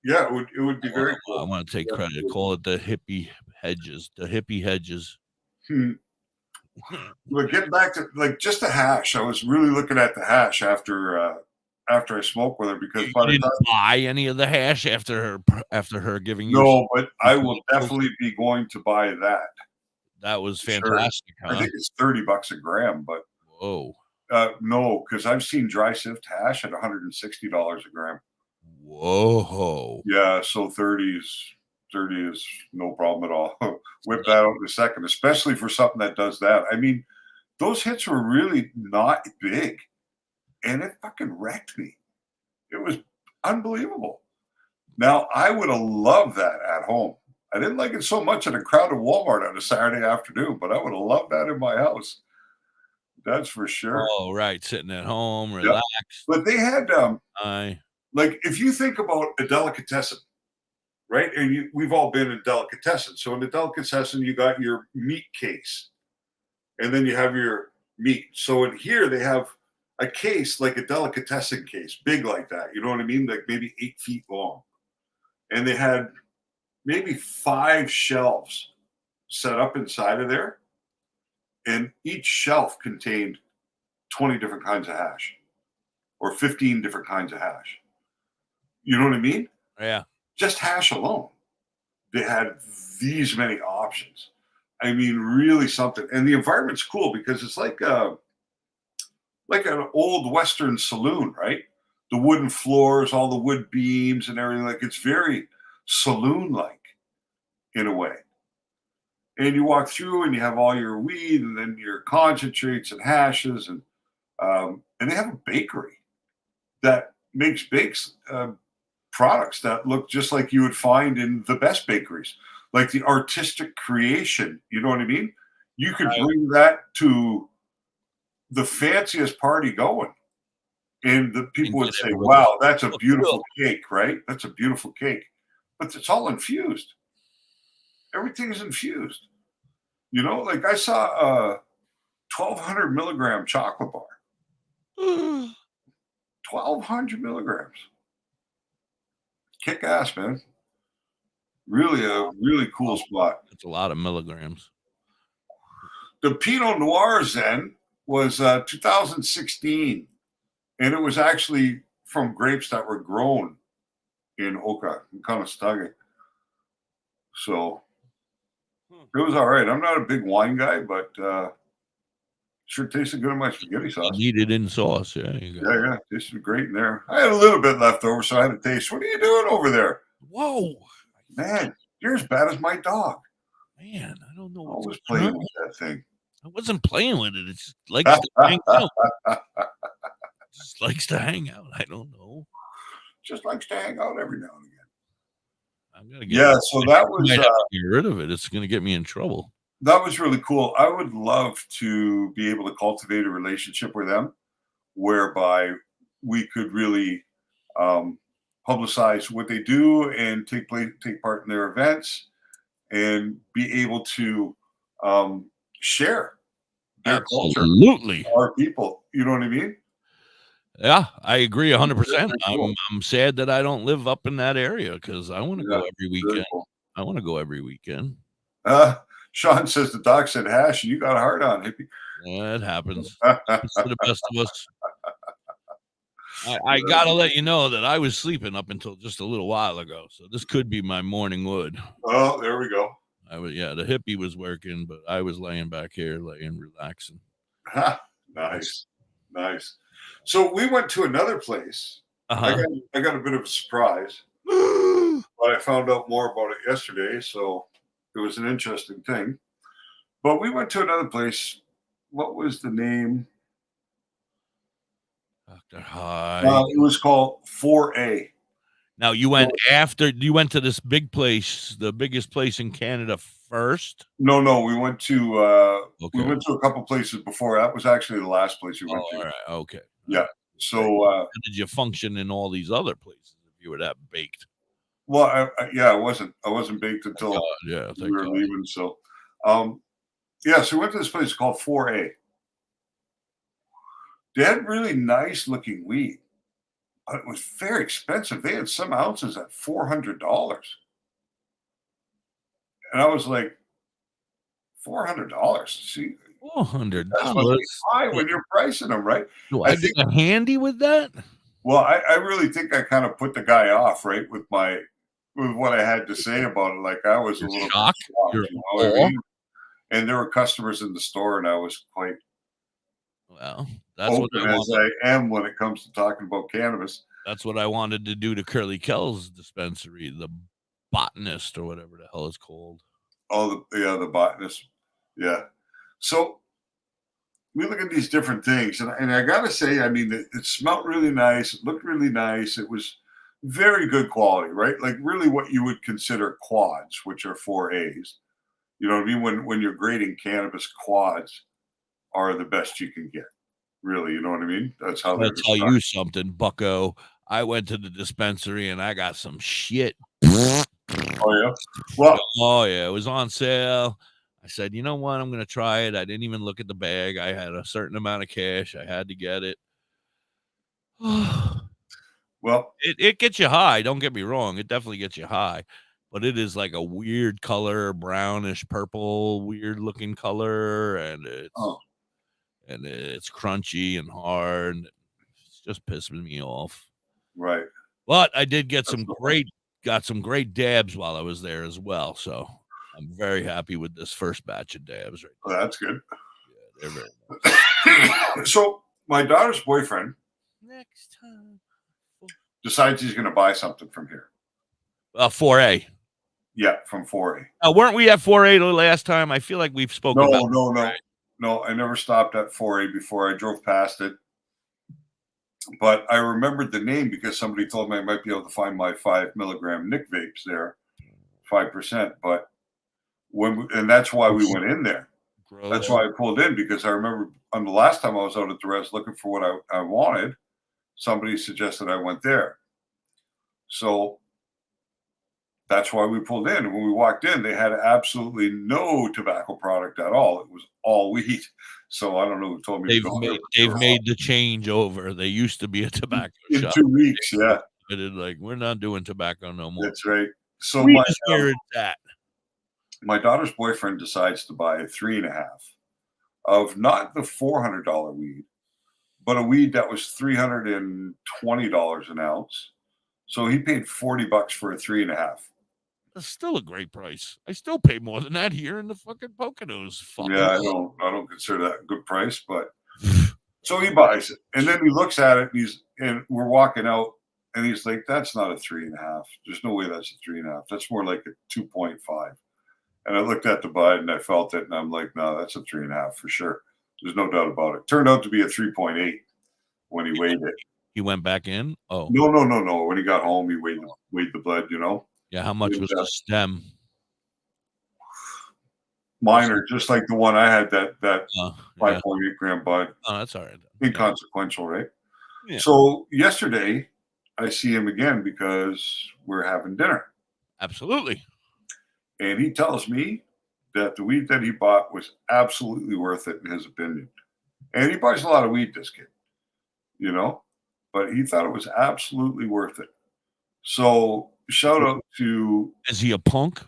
Yeah, it would be very cool. I want to take credit. Call it the hippie hedges. The hippie hedges. But getting back to just the hash, I was really looking at the hash after I smoked with her, because you didn't buy any of the hash after her giving you. No, but I will definitely be going to buy that. That was fantastic. Sure. Huh? I think it's $30 a gram, but whoa, no, because I've seen dry sift hash at $160 a gram. Whoa, yeah, so 30 is no problem at all. Whip that out in a second, especially for something that does that. I mean, those hits were really not big, and it fucking wrecked me. It was unbelievable. Now, I would have loved that at home. I didn't like it so much in a crowded Walmart on a Saturday afternoon, but I would have loved that in my house. That's for sure. Oh, right. Sitting at home, relax. Yep. But they had, like, if you think about a delicatessen, right? And we've all been in delicatessen. So in the delicatessen, you got your meat case. and then you have your meat. So in here they have a case, like a delicatessen case, big like that. You know what I mean? Like maybe 8 feet long. And they had maybe 5 shelves set up inside of there. And each shelf contained 20 different kinds of hash or 15 different kinds of hash. You know what I mean? Yeah. Just hash alone. They had these many options. I mean, really something. And the environment's cool because it's like an old Western saloon, right? The wooden floors, all the wood beams and everything. Like it's very saloon-like in a way. And you walk through and you have all your weed and then your concentrates and hashes. And they have a bakery that bakes products that look just like you would find in the best bakeries, like the artistic creation. You know what I mean? You could bring that to the fanciest party going, and the people would say, wow, that's a beautiful cake, right? That's a beautiful cake. But it's all infused. Everything is infused. You know, like I saw a 1,200 milligram chocolate bar. 1,200 milligrams. Kick ass, man. Really a really cool spot. It's a lot of milligrams. The Pinot Noir Zen was 2016, and it was actually from grapes that were grown in Oka, in Conestoga. So it was all right. I'm not a big wine guy, but sure tasted good in my spaghetti sauce. Needed in sauce, yeah. Yeah, tasted great in there. I had a little bit left over, so I had to taste. What are you doing over there? Whoa, man, you're as bad as my dog. Man, I don't know. Always playing with that thing. I wasn't playing with it. It just likes to hang out. Just likes to hang out. I don't know. Just likes to hang out every now and again. I'm gonna get so that was get rid of it. It's gonna get me in trouble. That was really cool. I would love to be able to cultivate a relationship with them whereby we could really publicize what they do and take part in their events and be able to share their culture, our people. You know what I mean? Yeah, I agree 100%. I'm sad that I don't live up in that area because I want to go every weekend. Cool. I want to go every weekend. Sean says the doc said hash and you got a hard on, hippie. Yeah, it happens. It's to the best of us. I got to let you know that I was sleeping up until just a little while ago. So this could be my morning wood. Oh, there we go. The hippie was working, but I was laying back here, relaxing. Nice. So we went to another place. I got a bit of a surprise, but I found out more about it yesterday. So it was an interesting thing. But we went to another place. What was the name? DoktorHigh. It was called 4A. Now you went to this big place, the biggest place in Canada first. No, we went to a couple places before. That was actually the last place we went to. All right, okay. Yeah. So how did you function in all these other places if you were that baked? Well, I wasn't baked until we were leaving. So so we went to this place called 4A. They had really nice looking weed, but it was very expensive. They had some ounces at $400. And I was like, $400? See, $400. That's high when you're pricing them, right? Do I think get a handy with that? Well, I really think I kind of put the guy off, right, with what I had to say about it. Like I was a little shocked. You know what I mean? And there were customers in the store, and I was quite that's open as I am when it comes to talking about cannabis. That's what I wanted to do to Curly Kell's dispensary, the Botanist or whatever the hell it's called. Oh, the Botanist. Yeah. So we look at these different things, and I gotta say, I mean, it smelled really nice. It looked really nice. It was very good quality, right? Like really what you would consider quads, which are 4As. You know what I mean? When you're grading cannabis, quads are the best you can get. Really, you know what I mean? That's how I'll tell you something, bucko. I went to the dispensary and I got some shit. Oh yeah. Well, it was on sale. I said, you know what? I'm going to try it. I didn't even look at the bag. I had a certain amount of cash. I had to get it. Well, it gets you high. Don't get me wrong. It definitely gets you high. But it is like a weird color, brownish purple, weird looking color. And it's crunchy and hard. It's just pissing me off. Right. But I did get some great dabs while I was there as well. So I'm very happy with this first batch of dabs right now. That's good. Yeah, they're very nice. So my daughter's boyfriend next time decides he's going to buy something from here. 4A. Yeah, from 4A. Weren't we at 4A the last time? I feel like we've spoken about No, I never stopped at 4A before. I drove past it. But I remembered the name because somebody told me I might be able to find my 5 milligram Nick vapes there, 5%. But and that's why we went in there. Gross. That's why I pulled in, because I remember on the last time I was out at the res looking for what I wanted, somebody suggested I went there. So that's why we pulled in. And when we walked in, they had absolutely no tobacco product at all. It was all weed. So I don't know who told me. They've made the change over. They used to be a tobacco shop. In 2 weeks, yeah. Like, we're not doing tobacco no more. That's right. So weed is where it's at. My daughter's boyfriend decides to buy a 3.5 of not the $400 weed, but a weed that was $320 an ounce. So he paid $40 for a 3.5. That's still a great price. I still pay more than that here in the fucking Poconos. Yeah, I don't consider that a good price, but so he buys it, and then he looks at it, and we're walking out, and he's like, "That's not a 3.5. There's no way that's a 3.5. That's more like a 2.5." And I looked at the bud and I felt it, and I'm like, "No, that's a 3.5 for sure. There's no doubt about it." Turned out to be a 3.8 when he weighed it. He went back in. Oh no! When he got home, he weighed the blood. You know. Yeah, how much was the stem? Minor, just like the one I had, that 5.8 gram bud. Oh, that's all right. Inconsequential, right? Yeah. So yesterday, I see him again because we're having dinner. Absolutely. And he tells me that the weed that he bought was absolutely worth it in his opinion. And he buys a lot of weed, this kid, you know, but he thought it was absolutely worth it. So shout out to... Is he a punk?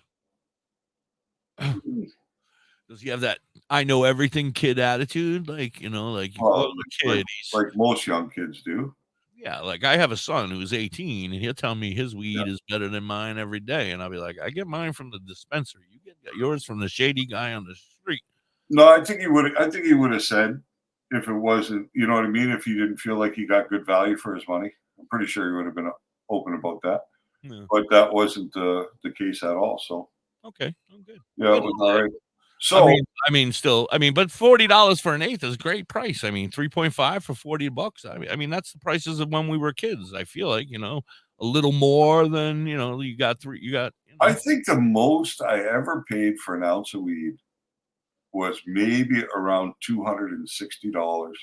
Does he have that I know everything kid attitude? Like, you know, like a kid. Like most young kids do. Yeah, like I have a son who's 18, and he'll tell me his weed is better than mine every day. And I'll be like, I get mine from the dispensary. You get yours from the shady guy on the street. No, I think he would have said, if it wasn't, you know what I mean? If he didn't feel like he got good value for his money, I'm pretty sure he would have been open about that. Yeah. But that wasn't the case at all. So okay, I'm good. Yeah, it was all right. So I mean, but $40 for an eighth is a great price. I mean, 3.5 for $40. I mean, that's the prices of when we were kids. I feel like, you know, a little more than, you know, you got. You know. I think the most I ever paid for an ounce of weed was maybe around $260.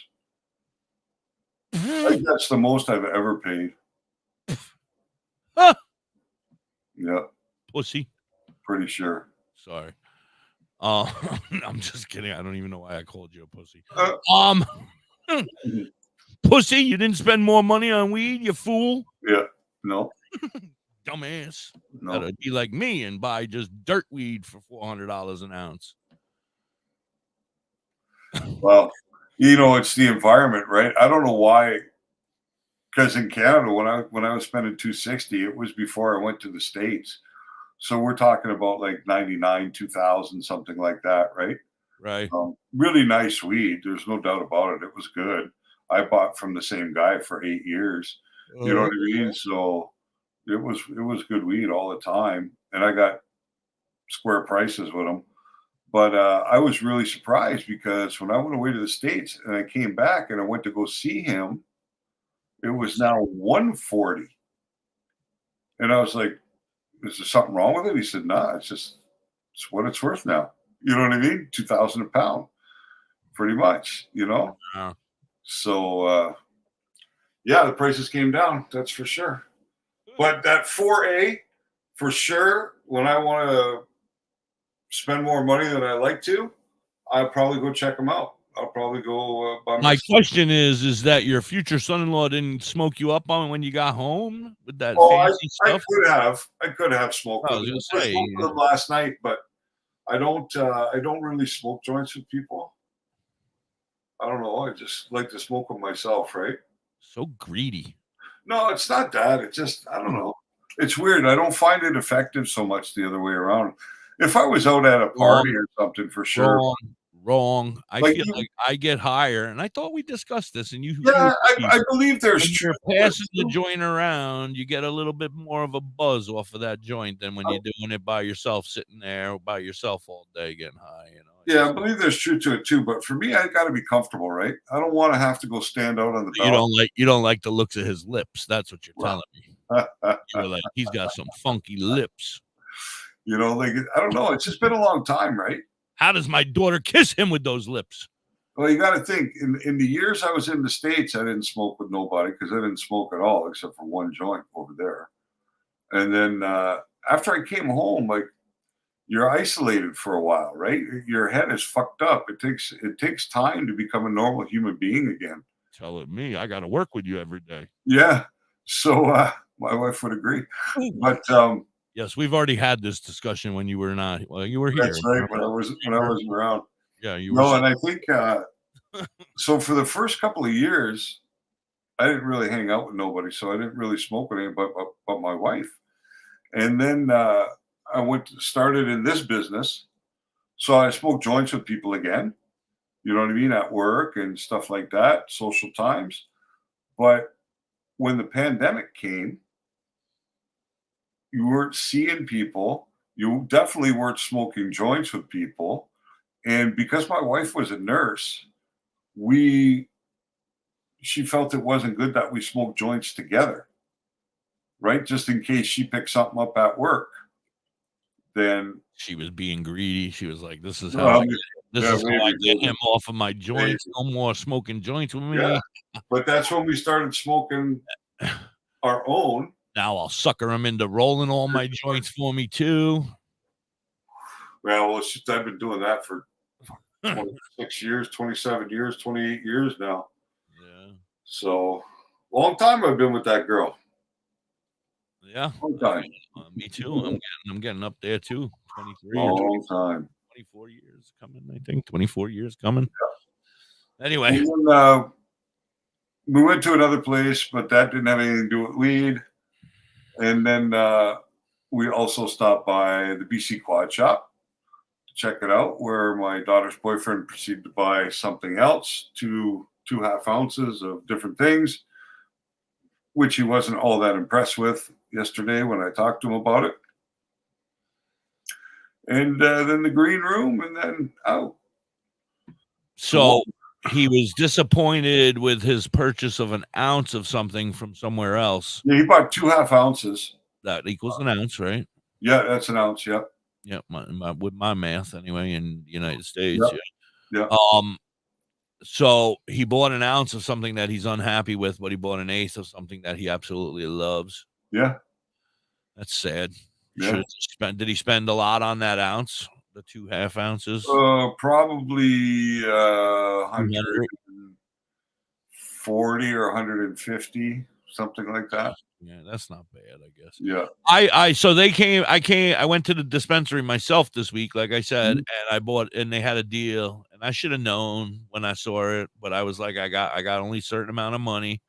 I think that's the most I've ever paid. Huh. Yeah. Pussy. Pretty sure. Sorry. I'm just kidding. I don't even know why I called you a pussy. Pussy, you didn't spend more money on weed, you fool. Yeah. No. Dumbass. No. Gotta be like me and buy just dirt weed for $400 an ounce. Well, you know, it's the environment, right? I don't know why. Because in Canada, when I was spending $260, it was before I went to the States. So we're talking about like 99, 2000, something like that, right? Right. Really nice weed. There's no doubt about it. It was good. I bought from the same guy for 8 years. You know what I mean? So it was good weed all the time, and I got square prices with them. But I was really surprised because when I went away to the States and I came back and I went to go see him, it was now $140, and I was like, "Is there something wrong with it?" He said, "Nah, it's what it's worth now." You know what I mean? $2,000 a pound, pretty much. You know. Yeah. So, yeah, the prices came down. That's for sure. But that 4A, for sure, when I want to spend more money than I like to, I'll probably go check them out. I'll probably go by My myself. question is that your future son-in-law didn't smoke you up on when you got home with that Oh, fancy stuff? I could have smoked I with was him. gonna I say, smoked with him last night, but I don't really smoke joints with people. I don't know. I just like to smoke them myself, right? So greedy. No, it's not that. It's just, I don't know. It's weird. I don't find it effective so much the other way around. If I was out at a party or something, for sure. Wrong. I Like feel you- like I get higher, and I thought we discussed this, and you Yeah, I believe there's when you're truth. passing the joint around, you get a little bit more of a buzz off of that joint than when you're doing it by yourself, sitting there by yourself all day getting high, you know. Yeah, I believe there's truth to it too. But for me, I got to be comfortable, right? I don't want to have to go stand out on the balcony. You don't like the looks of his lips. That's what you're telling me. You're like, he's got some funky lips. You know, like, I don't know. It's just been a long time, right? How does my daughter kiss him with those lips? Well, you got to think, in the years I was in the States, I didn't smoke with nobody because I didn't smoke at all except for one joint over there. And then after I came home, like, you're isolated for a while, right? Your head is fucked up. It takes time to become a normal human being again. Telling me I got to work with you every day. Yeah. So my wife would agree. But yes, we've already had this discussion when you were not. Well, you were here. That's right. When I was around. Yeah, you were. No, and I think so. For the first couple of years, I didn't really hang out with nobody, so I didn't really smoke with anybody but my wife. And then I started in this business, so I smoked joints with people again. You know what I mean? At work and stuff like that, social times. But when the pandemic came, you weren't seeing people. You definitely weren't smoking joints with people. And because my wife was a nurse, she felt it wasn't good that we smoked joints together, right? Just in case she picked something up at work. Then she was being greedy. She was like, "This is how I get him off of my joints. No more smoking joints with me." Yeah. But that's when we started smoking our own. Now I'll sucker him into rolling all my joints for me too. Well, it's just I've been doing that for 26 years, 27 years, 28 years now. Yeah. So long time I've been with that girl. Yeah. Long time. Me too. I'm getting up there too. 23 long time. 24 years coming, I think. 24 years coming. Yeah. Anyway. And then, we went to another place, but that didn't have anything to do with weed. And then we also stopped by the BC Quad Shop to check it out, where my daughter's boyfriend proceeded to buy something else, two half ounces of different things, which he wasn't all that impressed with yesterday when I talked to him about it. And then the green room, and then out. So he was disappointed with his purchase of an ounce of something from somewhere else. Yeah, he bought 2 half ounces. That equals an ounce, right? Yeah, that's an ounce. Yep. Yeah, with my math anyway in the United States. Yep. Yeah. Yeah. So he bought an ounce of something that he's unhappy with, but he bought an eighth of something that he absolutely loves. Yeah. That's sad. Yeah. Did he spend a lot on that ounce? The 2 half ounces? Probably 140 or 150, something like that. Yeah, that's not bad, I guess. Yeah. I went to the dispensary myself this week, like I said, and I bought, and they had a deal, and I should have known when I saw it, but I was like, I got only a certain amount of money.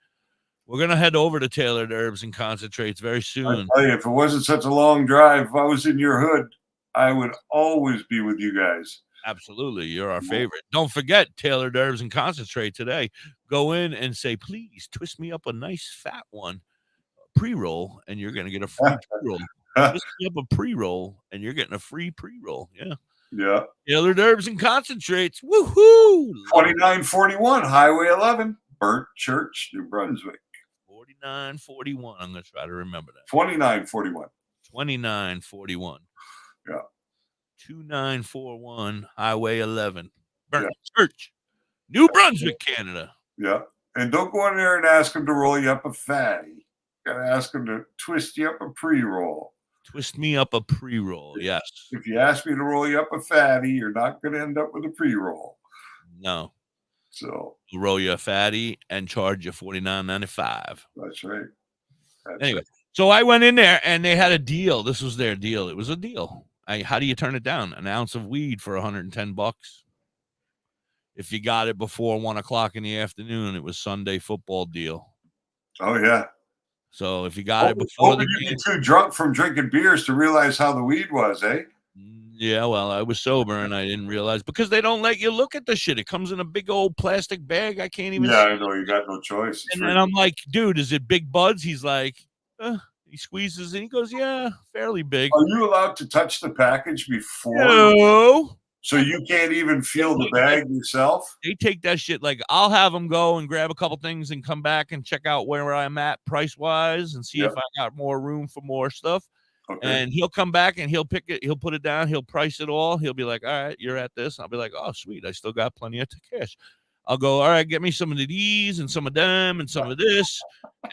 We're gonna head over to Tailored Herbs and Concentrates very soon. I tell you, if it wasn't such a long drive, if I was in your hood, I would always be with you guys. Absolutely. You're our favorite. Don't forget Tailored Herbs and Concentrate today. Go in and say, please twist me up a nice fat one, pre-roll, and you're going to get a free pre-roll. Twist me up a pre-roll, and you're getting a free pre-roll. Yeah. Yeah. Tailored Herbs and Concentrates. Woohoo! 2941 Highway 11, Burnt Church, New Brunswick. 4941. I'm going to try to remember that. 2941. 2941. Yeah. 2941 Highway 11, Burnt Church, New Brunswick, Canada. Yeah. And don't go in there and ask him to roll you up a fatty. Got to ask him to twist you up a pre-roll. Twist me up a pre-roll, yes. If you ask me to roll you up a fatty, you're not going to end up with a pre-roll. No. So we'll roll you a fatty and charge you $49.95. That's right. Anyway, so I went in there and they had a deal. This was their deal. It was a deal. How do you turn it down? An ounce of weed for $110. If you got it before 1 o'clock in the afternoon, it was Sunday football deal. Oh yeah. So if you got it before the game, too drunk from drinking beers to realize how the weed was, eh? Yeah, well, I was sober and I didn't realize because they don't let you look at the shit. It comes in a big old plastic bag. I can't even. Yeah, I know. You got no choice. And I'm like, dude, is it big buds? He's like, he squeezes and he goes, yeah, fairly big. Are you allowed to touch the package before? No. So you can't even feel the bag yourself? They take that shit. Like, I'll have them go and grab a couple things and come back and check out where I'm at price-wise and see if I got more room for more stuff. Okay. And he'll come back and he'll pick it. He'll put it down. He'll price it all. He'll be like, all right, you're at this. I'll be like, oh, sweet. I still got plenty of cash. I'll go, all right, get me some of these and some of them and some of this.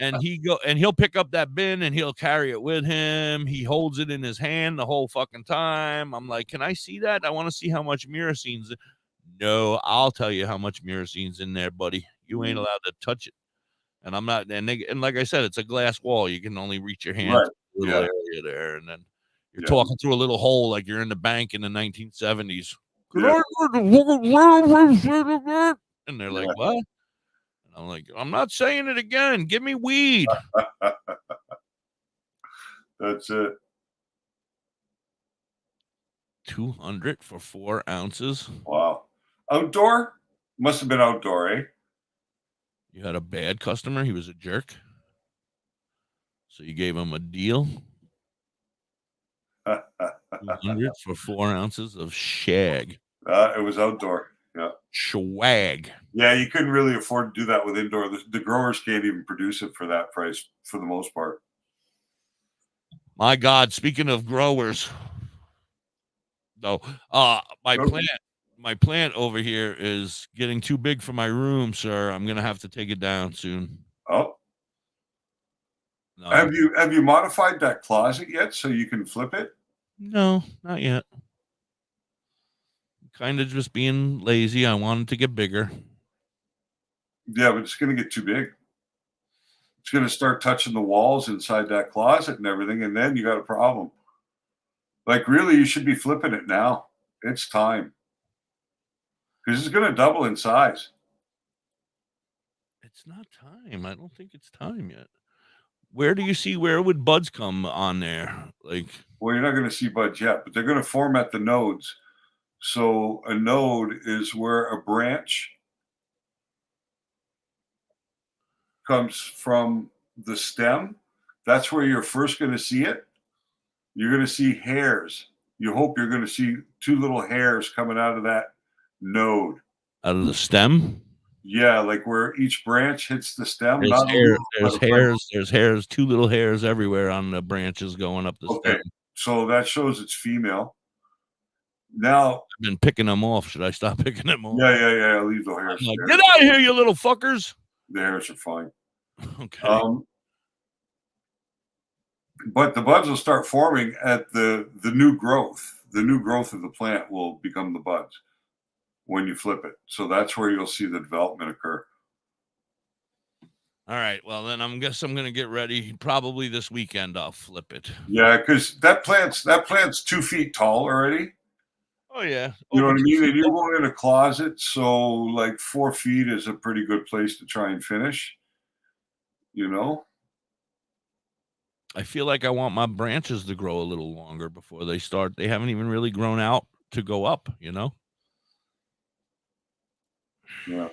And he'll pick up that bin and he'll carry it with him. He holds it in his hand the whole fucking time. I'm like, can I see that? I want to see how much myrcene's. No, I'll tell you how much myrcene's in there, buddy. You ain't allowed to touch it. And I'm not. And like I said, it's a glass wall. You can only reach your hand to a little area there. And then you're talking through a little hole like you're in the bank in the 1970s. And they're like, what? And I'm like, I'm not saying it again. Give me weed. That's it. 200 for 4 ounces. Wow. Outdoor? Must have been outdoor, eh? You had a bad customer. He was a jerk. So you gave him a deal. 200 for 4 ounces of shag. It was outdoor. Yeah. Swag. Yeah, you couldn't really afford to do that with indoor. The growers can't even produce it for that price for the most part. My God, speaking of growers. No, my plant over here is getting too big for my room, sir. I'm gonna have to take it down soon. Oh. No. Have you modified that closet yet so you can flip it? No, not yet. Kind of just being lazy. I wanted to get bigger. Yeah, but it's going to get too big. It's going to start touching the walls inside that closet and everything, and then you got a problem. Like, really, you should be flipping it now. It's time. Because it's going to double in size. It's not time. I don't think it's time yet. Where do you see where would buds come on there? Like, well, you're not going to see buds yet, but they're going to format the nodes. So a node is where a branch comes from the stem. That's where you're first going to see it. You're going to see hairs. You hope you're going to see 2 little hairs coming out of that node. Out of the stem? Yeah, like where each branch hits the stem. There's hairs, 2 little hairs everywhere on the branches going up the stem. So that shows it's female. Now I've been picking them off. Should I stop picking them off? Yeah. Leave the hairs. Like, get out of here, you little fuckers. The hairs are fine. Okay. But the buds will start forming at the new growth. The new growth of the plant will become the buds when you flip it. So that's where you'll see the development occur. All right. Well, then I'm going to get ready. Probably this weekend I'll flip it. Yeah, because that plant's 2 feet tall already. Oh, yeah. You know what I mean? And you're going in a closet, so like 4 feet is a pretty good place to try and finish, you know? I feel like I want my branches to grow a little longer before they start. They haven't even really grown out to go up, you know? Yeah.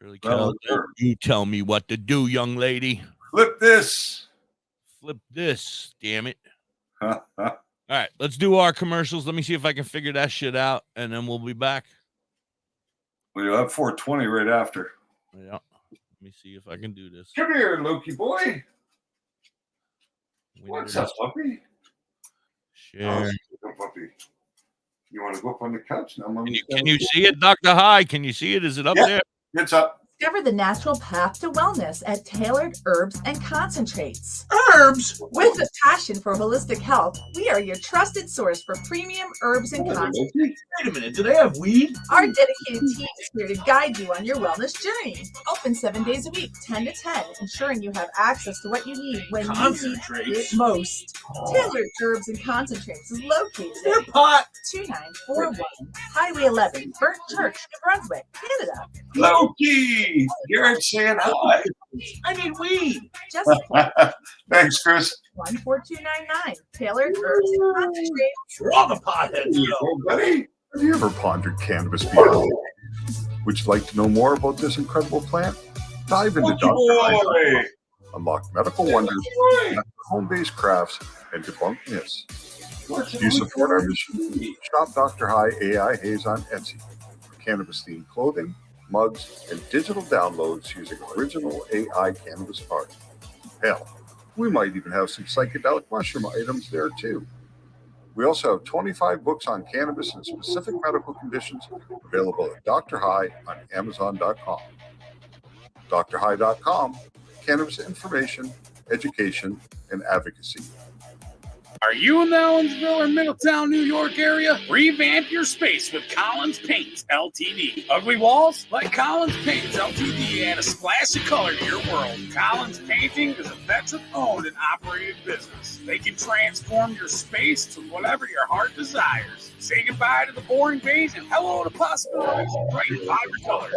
Curly Cal, you tell me what to do, young lady. Flip this. Flip this, damn it. All right, let's do our commercials. Let me see if I can figure that shit out, and then we'll be back. Well, you'll have 420 right after. Yeah. Let me see if I can do this. Come here, Loki boy. What's up, puppy? Share. Oh, puppy. You want to go up on the couch now? Can you see it, DoktorHigh? Can you see it? Is it up there? It's up. Discover the natural path to wellness at Tailored Herbs and Concentrates. Herbs? With a passion for holistic health, we are your trusted source for premium herbs and concentrates. Wait a minute, do they have weed? Our dedicated team is here to guide you on your wellness journey. Open 7 days a week, 10 to 10, ensuring you have access to what you need when you need it most. Tailored Herbs and Concentrates is located at pot 2941 Highway 11, Burnt Church, New Brunswick, Canada. Loki, Garrett saying hi. I need weed. Just Thanks, Chris. 14299. Tailored Herbs and Concentrates. Draw the potheads, buddy. Have you ever pondered cannabis beyond? Would you like to know more about this incredible plant? Dive into DoktorHigh. Unlock medical wonders, home-based crafts, and debunk myths. Do you support our mission? Shop DoktorHigh AI Haze on Etsy for cannabis-themed clothing, mugs, and digital downloads using original AI cannabis art. Hell, we might even have some psychedelic mushroom items there too. We also have 25 books on cannabis and specific medical conditions available at DoktorHigh on Amazon.com. DoktorHigh.com, cannabis information, education, and advocacy. Are you in the Ellensville or Middletown, New York area? Revamp your space with Collins Paints Ltd. Ugly walls? Let Collins Paints Ltd. add a splash of color to your world. Collins Painting is a veteran-owned and operated business. They can transform your space to whatever your heart desires. Say goodbye to the boring beige and hello to possibilities of bright, vibrant colors.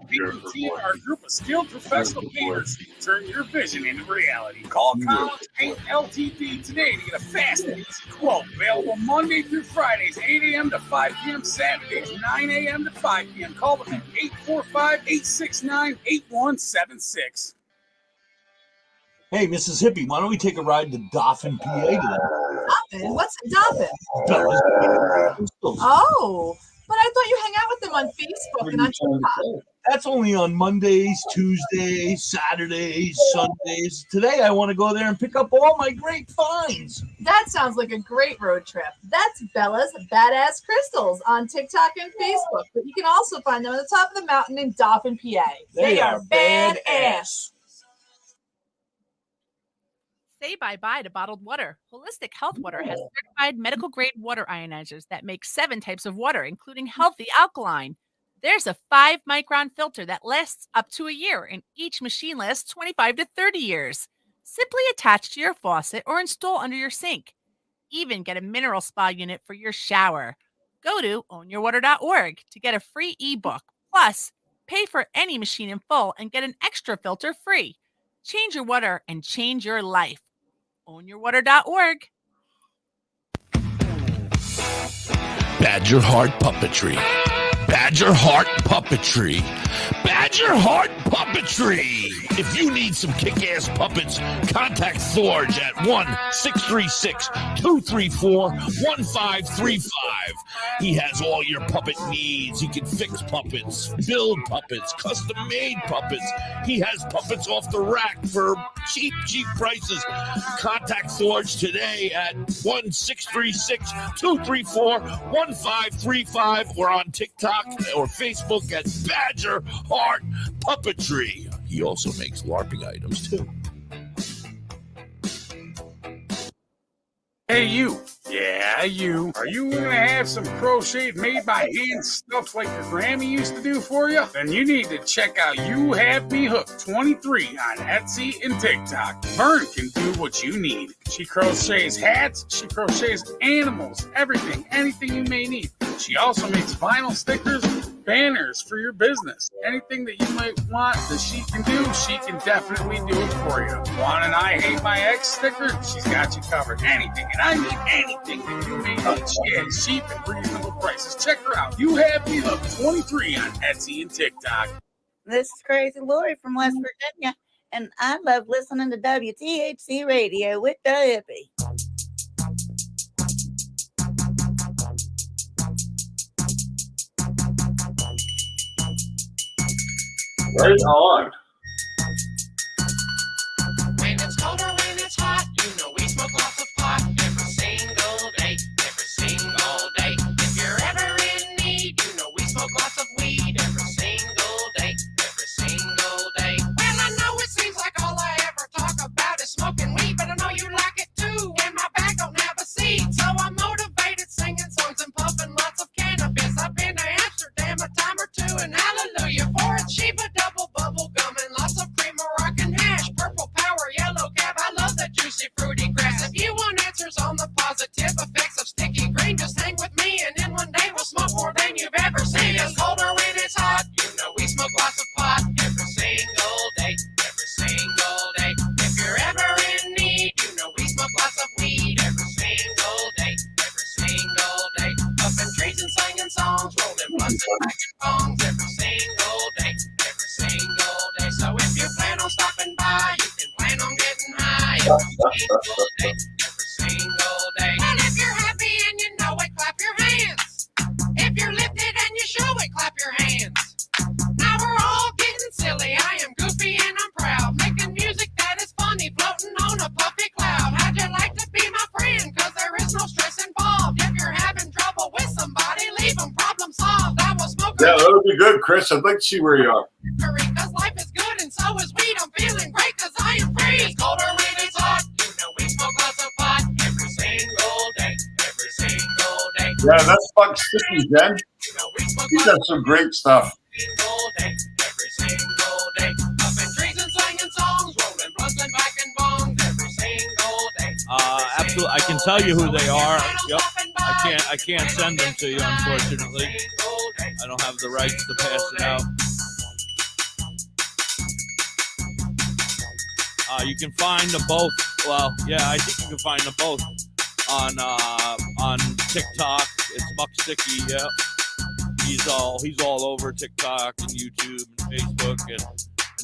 The team are a group of skilled professional painters who can turn your vision into reality. Call Collins Paint Ltd. today to get a fast and easy quote. Available Monday through Fridays, 8 a.m. to 5 p.m. Saturdays, 9 a.m. to 5 p.m. Call them at 845-869-8176. Hey, Mrs. Hippie, why don't we take a ride to Da.Hippie, PA today? Dauphin? What's a Dauphin? Oh, but I thought you hang out with them on Facebook and on TikTok. That's only on Mondays, Tuesdays, Saturdays, Sundays. Today, I want to go there and pick up all my great finds. That sounds like a great road trip. That's Bella's Badass Crystals on TikTok and Facebook, but you can also find them on the top of the mountain in Dauphin, PA. They are badass. Say bye-bye to bottled water. Holistic Health Water has certified medical-grade water ionizers that make 7 types of water, including healthy alkaline. There's a 5-micron filter that lasts up to a year, and each machine lasts 25 to 30 years. Simply attach to your faucet or install under your sink. Even get a mineral spa unit for your shower. Go to ownyourwater.org to get a free ebook. Plus, pay for any machine in full and get an extra filter free. Change your water and change your life. Ownyourwater.org. Badger Heart Puppetry. Badger Heart Puppetry. Badger Heart Puppetry. If you need some kick-ass puppets, contact Forge at 1-636-234-1535. He has all your puppet needs. He can fix puppets, build puppets, custom-made puppets. He has puppets off the rack for cheap prices. Contact Forge today at 1-636-234-1535 or on TikTok or Facebook at Badger Heart Puppetry. He also makes LARPing items too. Hey, you. Yeah, you. Are you going to have some crochet made by hand stuff like your Grammy used to do for you? Then you need to check out You Have Me Hooked 23 on Etsy and TikTok. Vern can do what you need. She crochets hats, she crochets animals, everything, anything you may need. She also makes vinyl stickers, banners for your business. Anything that you might want that she can do, she can definitely do it for you. Want an I Hate My Ex sticker? She's got you covered. Anything, and I mean anything that you may need. She has cheap and reasonable prices. Check her out. You Have Me Hooked 23 on Etsy and TikTok. This is Crazy Lori from West Virginia, and I love listening to WTHC Radio with Da.Hippie. Right on. When it's cold or when it's hot, you know we smoke lots of pot every single day, every single day. If you're ever in need, you know we smoke lots of weed every single day, every single day. Well, I know it seems like all I ever talk about is smoking weed, It is colder when it's hot. You know we smoke lots of pot every single day. Every single day. If you're ever in need, you know we smoke lots of weed every single day. Every single day. Up in trees and singing songs, rolling blunts and packing bongs every single day. Every single day. So if you plan on stopping by, you can plan on getting high every single day. Every single day. And if you're happy and you know it, clap your hands. If you're lifted and you show it, clap your hands. Now we're all getting silly. I am goofy and I'm proud. Making music that is funny, floating on a puffy cloud. How'd you like to be my friend? Cause there is no stress involved. If you're having trouble with somebody, leave them, problem solved. I will smoke. Yeah, that would be good, Chris. I'd like to see where you are. Cause life is good and so is weed. I'm feeling great cause I am free. It's colder when it's hot. You know we smoke lots of pot every single day. Every single day. Yeah, that's Buck Sticky, Jen. He's got some great stuff. Single day. Every single day. Up in trees and singing songs, rolling blunts and packing bongs every single day. Absolutely. I can tell you who they are. Yep. I can't send them to you, unfortunately. I don't have the rights to pass it out. You can find them both. Well, yeah, I think you can find them both on TikTok. It's Buck Sticky. Yeah, he's all over TikTok and YouTube and Facebook, and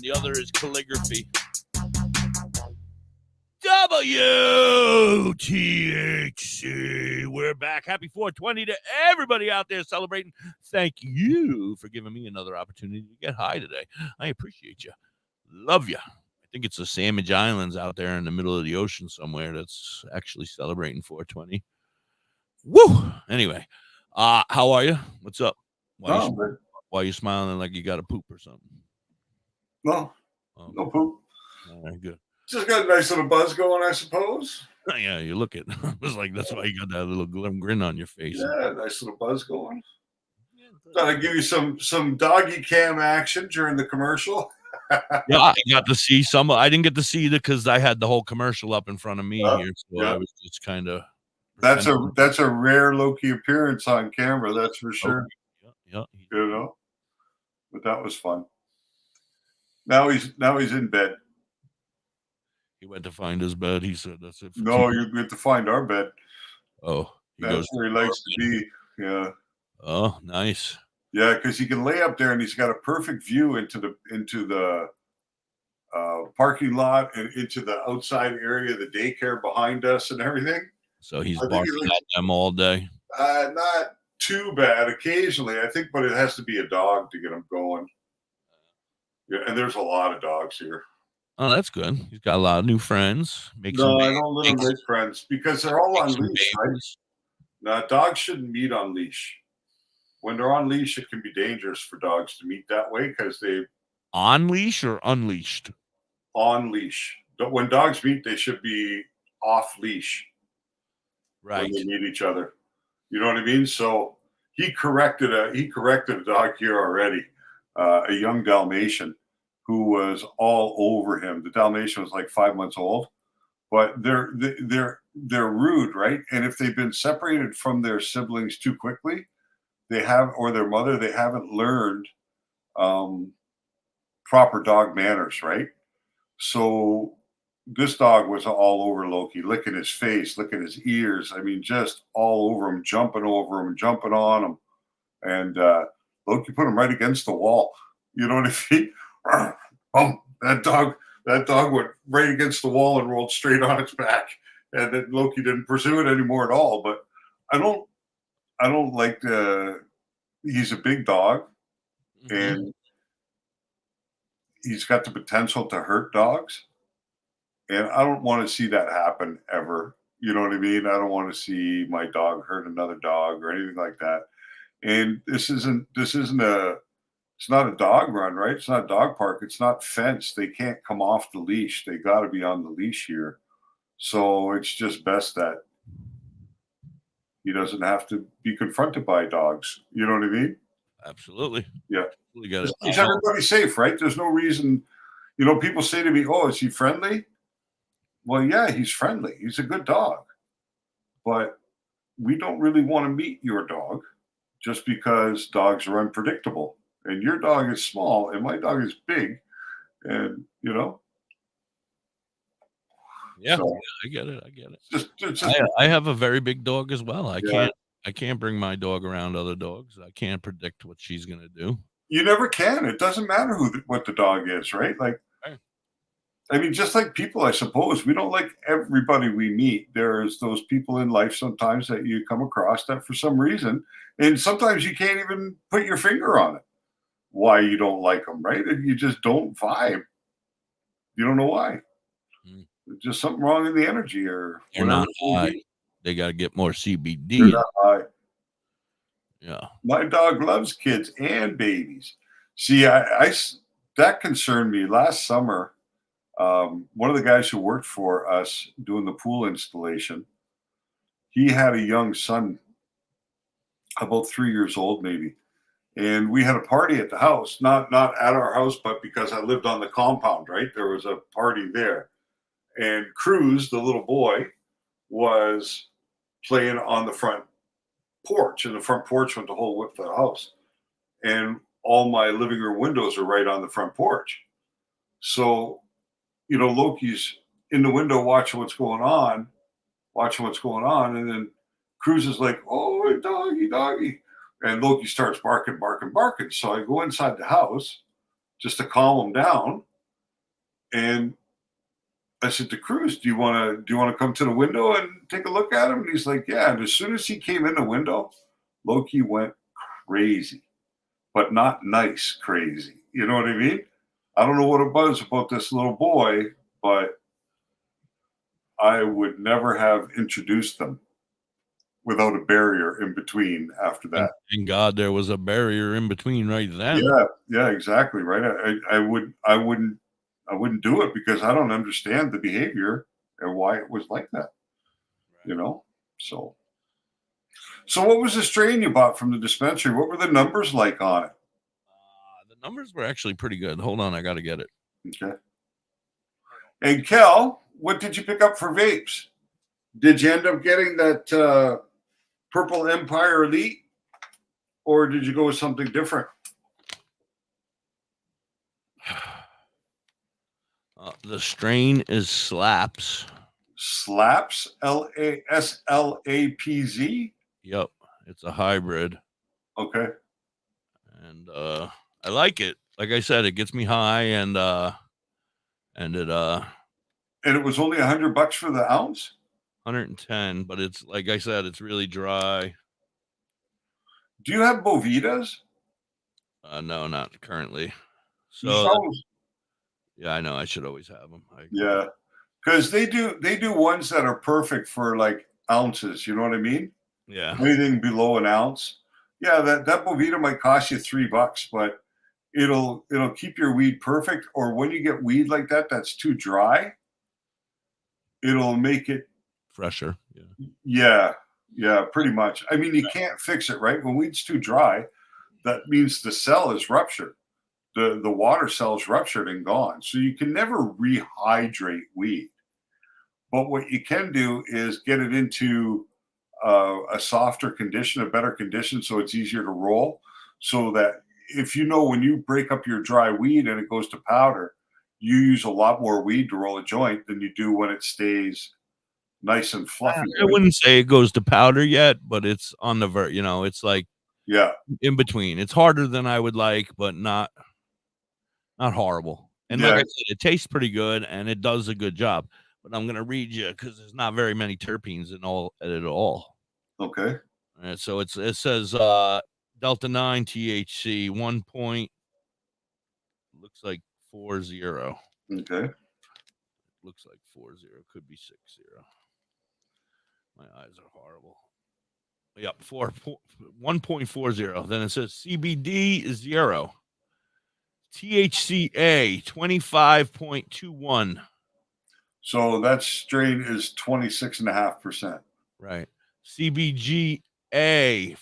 the other is Calligraphy. WTHC. We're back. Happy 420 to everybody out there celebrating. Thank you for giving me another opportunity to get high today. I appreciate you. Love you. I think it's the Sandwich Islands out there in the middle of the ocean somewhere that's actually celebrating 420. Woo! Anyway, how are you? What's up? Why are you smiling like you got to poop or something? No, no poop. All right, good. Just got a nice little buzz going, I suppose. Yeah, you look it. I was like, that's why you got that little grin on your face. Yeah, nice little buzz going. Thought I'd give you some doggy cam action during the commercial. Yeah, I got to see some. I didn't get to see it because I had the whole commercial up in front of me here, so I was just kind of. That's a rare low-key appearance on camera, that's for sure. Yeah. You know, but that was fun. Now he's in bed. He went to find his bed. He said, "That's it." No, you get to find our bed. Oh, that's where he likes to be. Yeah. Oh, nice. Yeah, because he can lay up there and he's got a perfect view into the parking lot and into the outside area, the daycare behind us and everything. So he's barking at them all day. Not too bad. Occasionally, I think, but it has to be a dog to get him going. Yeah, and there's a lot of dogs here. Oh, that's good. He's got a lot of new friends. I don't let him make friends because they're all on leash, right? Now, dogs shouldn't meet on leash. When they're on leash, it can be dangerous for dogs to meet that way because they on leash or unleashed. On leash. When dogs meet, they should be off leash. Right. When they meet each other, you know what I mean. So he corrected a dog here already, a young Dalmatian who was all over him. The Dalmatian was like 5 months old, but they're rude, right? And if they've been separated from their siblings too quickly, or their mother, they haven't learned proper dog manners, right? So this dog was all over Loki, licking his face, licking his ears. I mean, just all over him, jumping over him, jumping on him. And Loki put him right against the wall. You know what I mean? Boom. That dog went right against the wall and rolled straight on its back. And then Loki didn't pursue it anymore at all. But I don't like he's a big dog, and he's got the potential to hurt dogs. And I don't want to see that happen ever. You know what I mean? I don't want to see my dog hurt another dog or anything like that. And it's not a dog run, right? It's not a dog park. It's not fenced. They can't come off the leash. They got to be on the leash here. So it's just best that he doesn't have to be confronted by dogs. You know what I mean? Absolutely. Yeah. Keeps everybody safe, right? There's no reason. You know, people say to me, "Oh, is he friendly?" Well, yeah, he's friendly. He's a good dog. But we don't really want to meet your dog just because dogs are unpredictable. And your dog is small and my dog is big. And, Yeah, so I get it. I get it. it's just I have a very big dog as well. Yeah. I can't bring my dog around other dogs. I can't predict what she's gonna do. You never can. It doesn't matter what the dog is, right? Like, Right. I mean, just like people, I suppose we don't like everybody we meet. There's those people in life sometimes that you come across that for some reason, and sometimes you can't even put your finger on it. Why you don't like them, right? And you just don't vibe. You don't know why. There's just something wrong in the energy, or They're whatever not it may high. be. They got to get more They're CBD. not high. Yeah. My dog loves kids and babies. See, that concerned me last summer. One of the guys who worked for us doing the pool installation, he had a young son, about 3 years old, maybe. And we had a party at the house, not at our house, but because I lived on the compound, right? There was a party there. And Cruz, the little boy, was playing on the front porch, and the front porch went the whole width of the house. And all my living room windows are right on the front porch. So, Loki's in the window watching what's going on. And then Cruz is like, oh, doggy, doggy. And Loki starts barking. So I go inside the house just to calm him down. And I said to Cruz, do you want to come to the window and take a look at him? And he's like, yeah. And as soon as he came in the window, Loki went crazy, but not nice crazy. You know what I mean? I don't know what it was about this little boy, but I would never have introduced them without a barrier in between after that. Thank God there was a barrier in between right then. Yeah, exactly. Right. I wouldn't do it because I don't understand the behavior and why it was like that. So what was the strain you bought from the dispensary? What were the numbers like on it? The numbers were actually pretty good. Hold on, I got to get it. Okay. And Kel, what did you pick up for vapes? Did you end up getting that Purple Empire Elite, or did you go with something different? The strain is Slaps. Slaps? Slaapz? Yep, it's a hybrid. Okay. And I like it. Like I said, it gets me high, and it And it was only $100 for the ounce? 110, but it's like I said, it's really dry. Do you have Bovitas? No, not currently. You So should always- yeah, I know. I should always have them. Yeah, because they do ones that are perfect for like ounces. You know what I mean? Yeah. Anything below an ounce. Yeah, that Bovita might cost you $3, but it'll keep your weed perfect. Or when you get weed like that that's too dry, it'll make it fresher. Yeah, pretty much. I mean, you can't fix it, right? When weed's too dry, that means the cell is ruptured. The water cell is ruptured and gone. So you can never rehydrate weed. But what you can do is get it into a softer condition, a better condition, so it's easier to roll. So that if when you break up your dry weed and it goes to powder, you use a lot more weed to roll a joint than you do when it stays nice and fluffy. I wouldn't say it goes to powder yet, but it's on the it's like in between. It's harder than I would like, but not horrible. And like I said, it tastes pretty good and it does a good job. But I'm gonna read you because there's not very many terpenes in at all. Okay. And so it says Delta 9 THC 1 point, looks like 40. Okay. Looks like 40, could be 60. My eyes are horrible. Yep, 1.40. Then it says CBD 0. THCA 25.21. So that strain is 26.5%. Right. CBGA 0.49.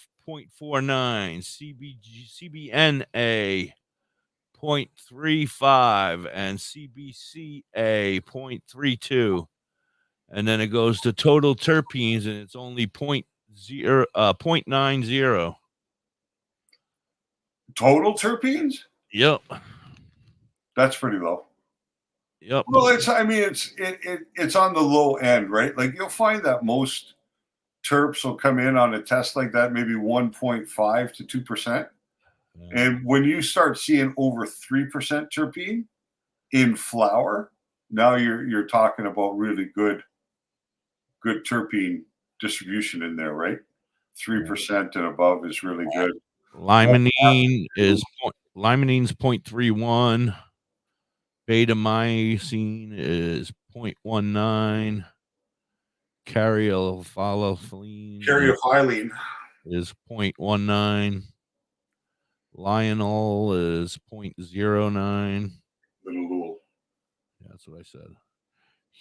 CBNA 0.35 and CBCA 0.32. And then it goes to total terpenes and it's only 0.90. Total terpenes? Yep. That's pretty low. Yep. Well, it's on the low end, right? Like you'll find that most terps will come in on a test like that, maybe 1.5 to 2%. And when you start seeing over 3% terpene in flower, now you're talking about really good terpene distribution in there, right? 3% and above is really good. Limonene is limonine's 0.31. Beta-mycine is 0.19. Caryophyllene is 0.19. Lionol is 0.09. Little. Yeah, that's what I said.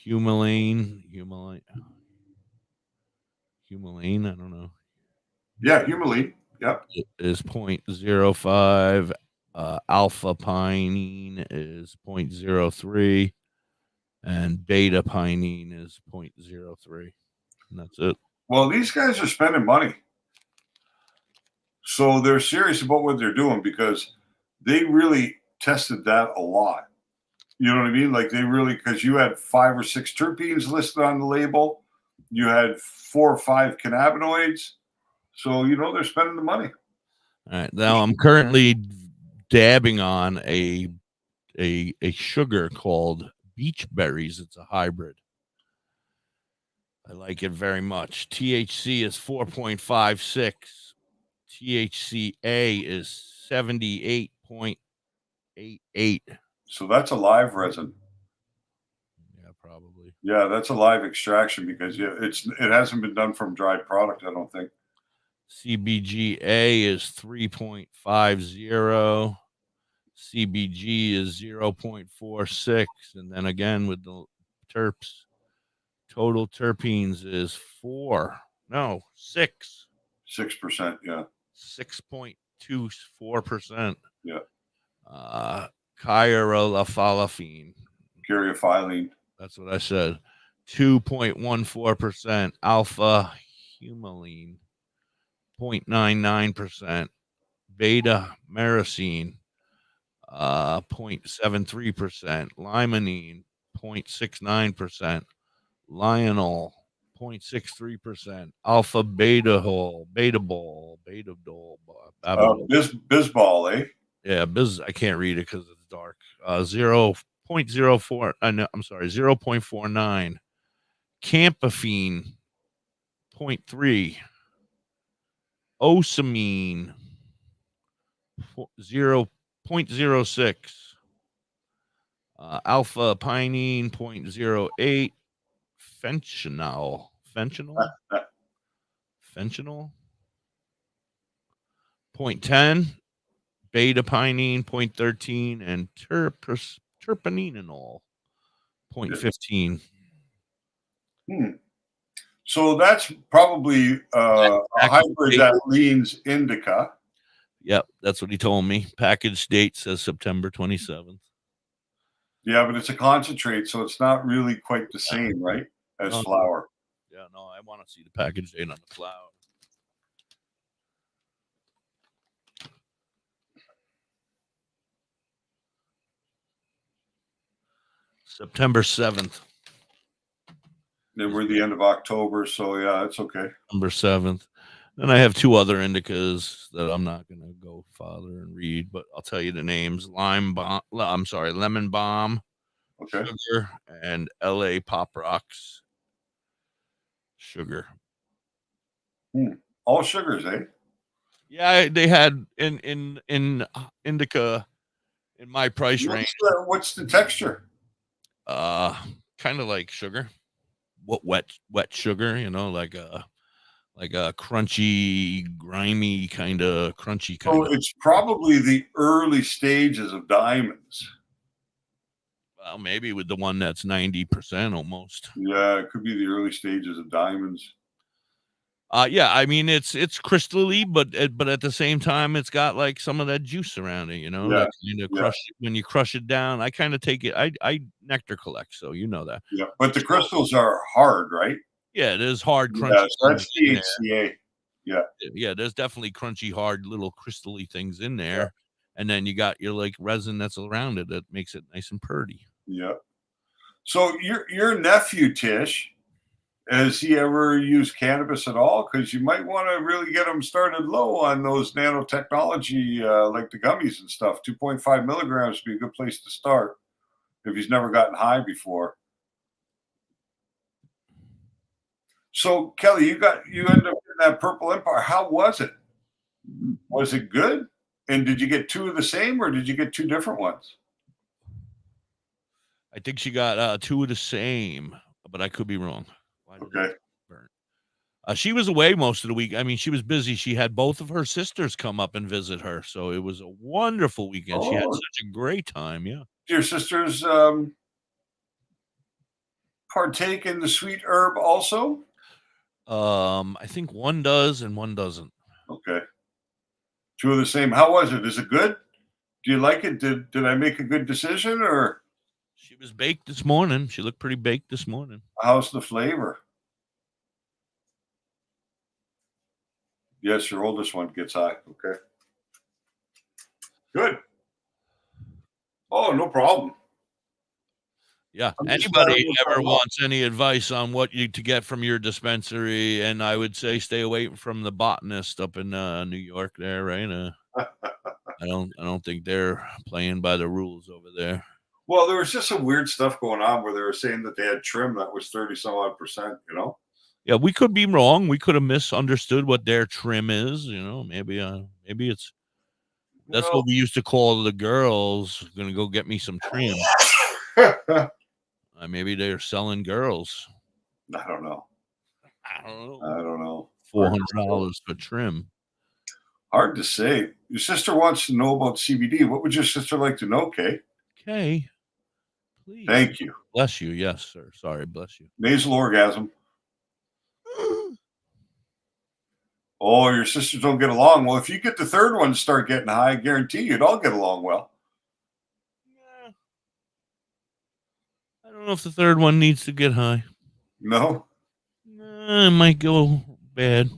Humulene, I don't know. Yeah, humulene. Yep. It is 0.05. Alpha pinene is 0.03. And beta pinene is 0.03. And that's it. Well, these guys are spending money. So they're serious about what they're doing because they really tested that a lot. You know what I mean? Like they really, because you had 5 or 6 terpenes listed on the label. You had 4 or 5 cannabinoids. So, they're spending the money. All right. Now I'm currently dabbing on a sugar called beach berries. It's a hybrid. I like it very much. THC is 4.56. THCA is 78.88. So that's a live resin. Yeah, probably. Yeah, that's a live extraction because it hasn't been done from dried product, I don't think. CBGA is 3.50. CBG is 0.46. And then again with the terps, total terpenes is 6. 6%, yeah. 6.24%. Yeah. Caryophyllene. That's what I said. 2.14%. Alpha humulene. 0.99%. Beta maricine. 0.73%. Limonene. 0.69%. Lionol. 0.63%. Alpha betabol. Bisbol, eh? Yeah, I can't read it because it's dark. 0.04. I'm sorry, 0.49. Camphophene, 0.3. Osamine, 0.06. Alpha pinene, 0.08. Fentanyl, 0.10. Beta pinene, 0.13. And terpeninol, 0.15. So that's probably a hybrid that leans indica. Yep, that's what he told me. Package date says September 27th. Yeah, but it's a concentrate, so it's not really quite the same, right, as flower. Yeah, no, I want to see the package date on the flower. September 7th. Then we're the end of October, so yeah, it's okay. September 7th. And I have 2 other indicas that I'm not going to go farther and read, but I'll tell you the names. Lemon Bomb, okay, Sugar, and LA Pop Rocks, Sugar. All sugars, eh? Yeah, they had in indica in my price range. What's the texture? Kind of like sugar. Wet sugar, like a crunchy, grimy kind of crunchy kind. So it's probably the early stages of diamonds. Well, maybe with the one that's 90% almost. Yeah, it could be the early stages of diamonds. Yeah, I mean it's crystally, but at the same time it's got like some of that juice around it, Yeah, that kind of crush when you crush it down. I kind of take it. I nectar collect, so you know that. Yeah, but the crystals are hard, right? Yeah, it is hard, crunchy. Yeah, so that's THCA. Yeah, there's definitely crunchy, hard, little crystally things in there. And then you got your like resin that's around it that makes it nice and purty. Yeah. So your nephew, Tish, has he ever used cannabis at all? Because you might want to really get him started low on those nanotechnology, like the gummies and stuff. 2.5 milligrams would be a good place to start if he's never gotten high before. So Kelly, you ended up in that Purple Empire. How was it? Was it good? And did you get two of the same, or did you get two different ones? I think she got two of the same, but I could be wrong. Okay. She was away most of the week. I mean, she was busy. She had both of her sisters come up and visit her, so it was a wonderful weekend. She had such a great time. Yeah. Do your sisters partake in the sweet herb also? I think one does and one doesn't. Okay. Two of the same. How was it? Is it good? Do you like it? Did I make a good decision, or? She was baked this morning. She looked pretty baked this morning. How's the flavor? Yes, your oldest one gets high. Okay. Good. Oh, no problem. Yeah. Anybody ever wants any advice on what you to get from your dispensary, and I would say stay away from the botanist up in New York there, right? I don't think they're playing by the rules over there. Well, there was just some weird stuff going on where they were saying that they had trim that was 30 some odd %, Yeah, we could be wrong. We could have misunderstood what their trim is. Maybe it's that's what we used to call the girls. Gonna go get me some trim. Maybe they're selling girls. I don't know. $400 for trim. Hard to say. Your sister wants to know about CBD. What would your sister like to know, Kay? Okay. Please. Thank you. Bless you. Yes, sir. Sorry. Bless you. Nasal orgasm. Oh, your sisters don't get along. Well, if you get the third one to start getting high, I guarantee you'd all get along well. I don't know if the third one needs to get high. No? It might go bad.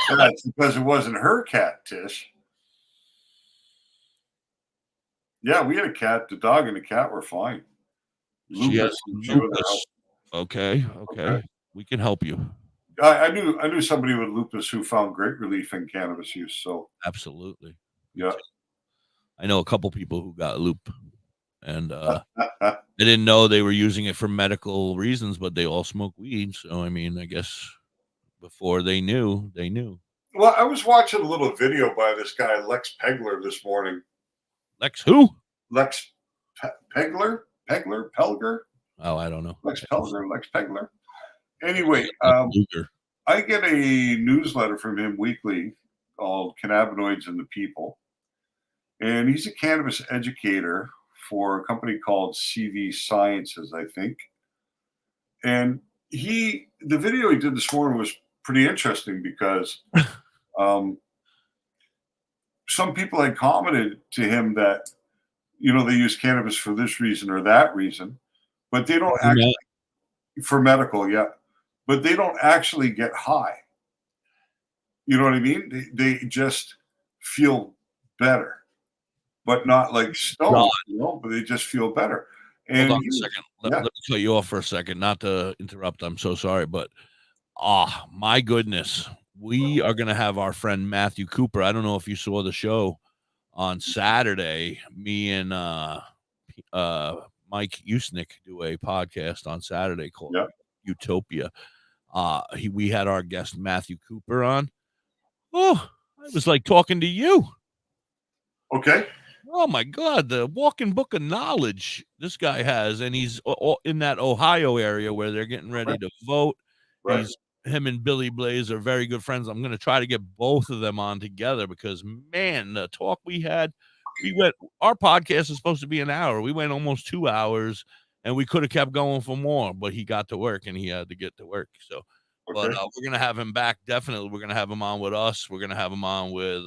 That's because it wasn't her cat, Tish. Yeah, we had a cat. The dog and the cat were fine. Lupus. Okay. We can help you. I knew somebody with lupus who found great relief in cannabis use. So absolutely. Yeah. I know a couple people who got loop, and they didn't know they were using it for medical reasons, but they all smoke weed. So I mean, I guess before they knew, they knew. Well, I was watching a little video by this guy, Lex Pegler, this morning. Lex who? Lex Pegler? Pelger? Oh, I don't know. Lex Pegler. Anyway, I get a newsletter from him weekly called Cannabinoids and the People. And he's a cannabis educator for a company called CV Sciences, I think. And the video he did this morning was pretty interesting because some people had commented to him that, they use cannabis for this reason or that reason, but they don't actually, for medical, but they don't actually get high. You know what I mean? They just feel better, but not like stoned, but they just feel better. And hold on a second. Let me cut you off for a second, not to interrupt. I'm so sorry, but my goodness, we are going to have our friend Matthew Cooper. I don't know if you saw the show on Saturday. Me and Mike Usnick do a podcast on Saturday called Utopia. We had our guest Matthew Cooper on. Oh, I was like talking to you. Okay. Oh my God, the walking book of knowledge this guy has, and he's in that Ohio area where they're getting ready to vote. Right. Him and Billy Blaze are very good friends. I'm going to try to get both of them on together because, man, the talk we had, our podcast is supposed to be an hour. We went almost 2 hours, and we could have kept going for more, but he got to work and he had to get to work. So, but we're going to have him back. Definitely. We're going to have him on with us. We're going to have him on with,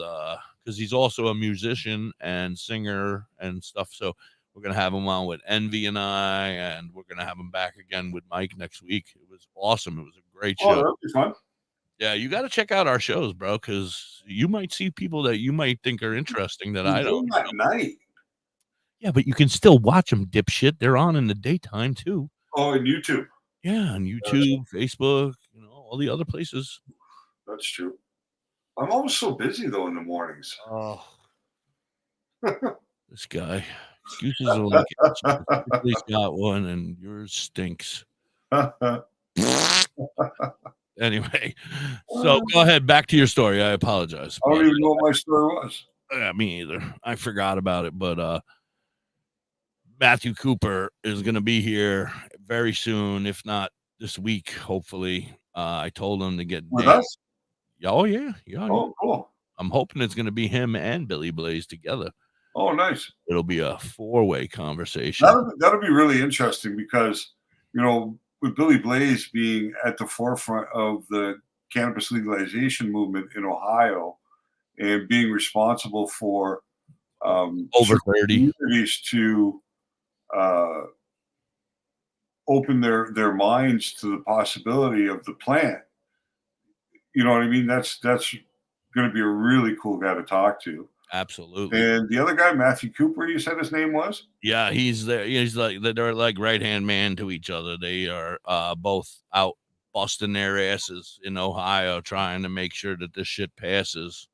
because he's also a musician and singer and stuff. So We're going to have him on with Envy and I, and we're going to have him back again with Mike next week. It was awesome. It was a great show. Oh, that'll be fun. Yeah, you got to check out our shows, bro, because you might see people that you might think are interesting that I don't. At night. Yeah, but you can still watch them, dipshit. They're on in the daytime, too. Oh, and YouTube. Yeah, on YouTube, Facebook, all the other places. That's true. I'm always so busy, though, in the mornings. Oh. This guy. Excuses only. He's got one, and yours stinks. Anyway, so go ahead. Back to your story. I apologize. I don't even know what my story was. Yeah, me either. I forgot about it, but Matthew Cooper is going to be here very soon, if not this week, hopefully. I told him to get with us. Oh, yeah. Yeah. Oh, cool. I'm hoping it's going to be him and Billy Blaze together. Oh, nice. It'll be a 4-way conversation. That'll be really interesting because, with Billy Blaze being at the forefront of the cannabis legalization movement in Ohio and being responsible for over 30 communities to open their minds to the possibility of the plant. You know what I mean? That's going to be a really cool guy to talk to. Absolutely. And the other guy, Matthew Cooper, you said his name was? Yeah, he's there. He's like, they're like right-hand man to each other. They are both out busting their asses in Ohio trying to make sure that this shit passes.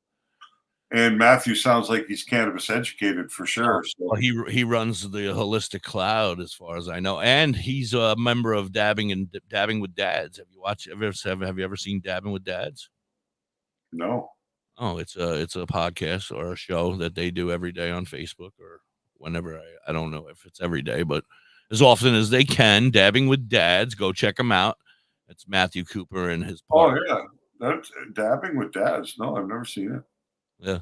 And Matthew sounds like he's cannabis educated for sure. So. Well, he runs the Holistic Cloud, as far as I know, and he's a member of Dabbing with Dads. Have you ever seen Dabbing with Dads? No. Oh, it's a podcast or a show that they do every day on Facebook or whenever. I don't know if it's every day, but as often as they can. Dabbing with Dads, go check them out. It's Matthew Cooper and his partner. Oh yeah, that's Dabbing with Dads. No, I've never seen it. Yeah,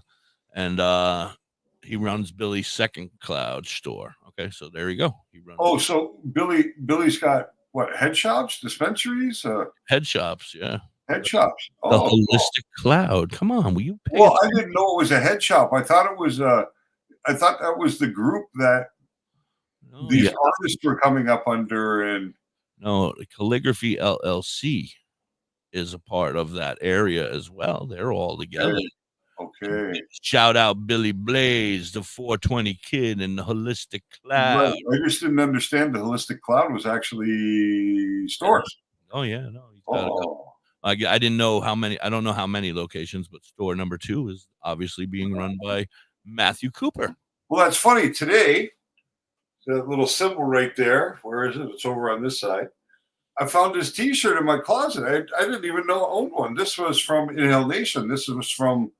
and he runs Billy's Second Cloud store. Okay, so there you go. He runs. Oh, so Billy's got what, head shops, dispensaries, head shops, yeah. Head shops. The Holistic Cloud. Come on, will you pay? Well, I didn't know it was a head shop. I thought it was I thought that was the group that these artists were coming up under. And no, Calligraphy LLC is a part of that area as well. They're all together. Okay. Shout out Billy Blaze, the 420 Kid, and the Holistic Cloud. Right. I just didn't understand the Holistic Cloud was actually stores. Oh yeah, no. He's got I didn't know how many. I don't know how many locations, but store number 2 is obviously being run by Matthew Cooper. Well, that's funny. Today, that little symbol right there. Where is it? It's over on this side. I found this T-shirt in my closet. I didn't even know I owned one. This was from Inhale Nation. This was from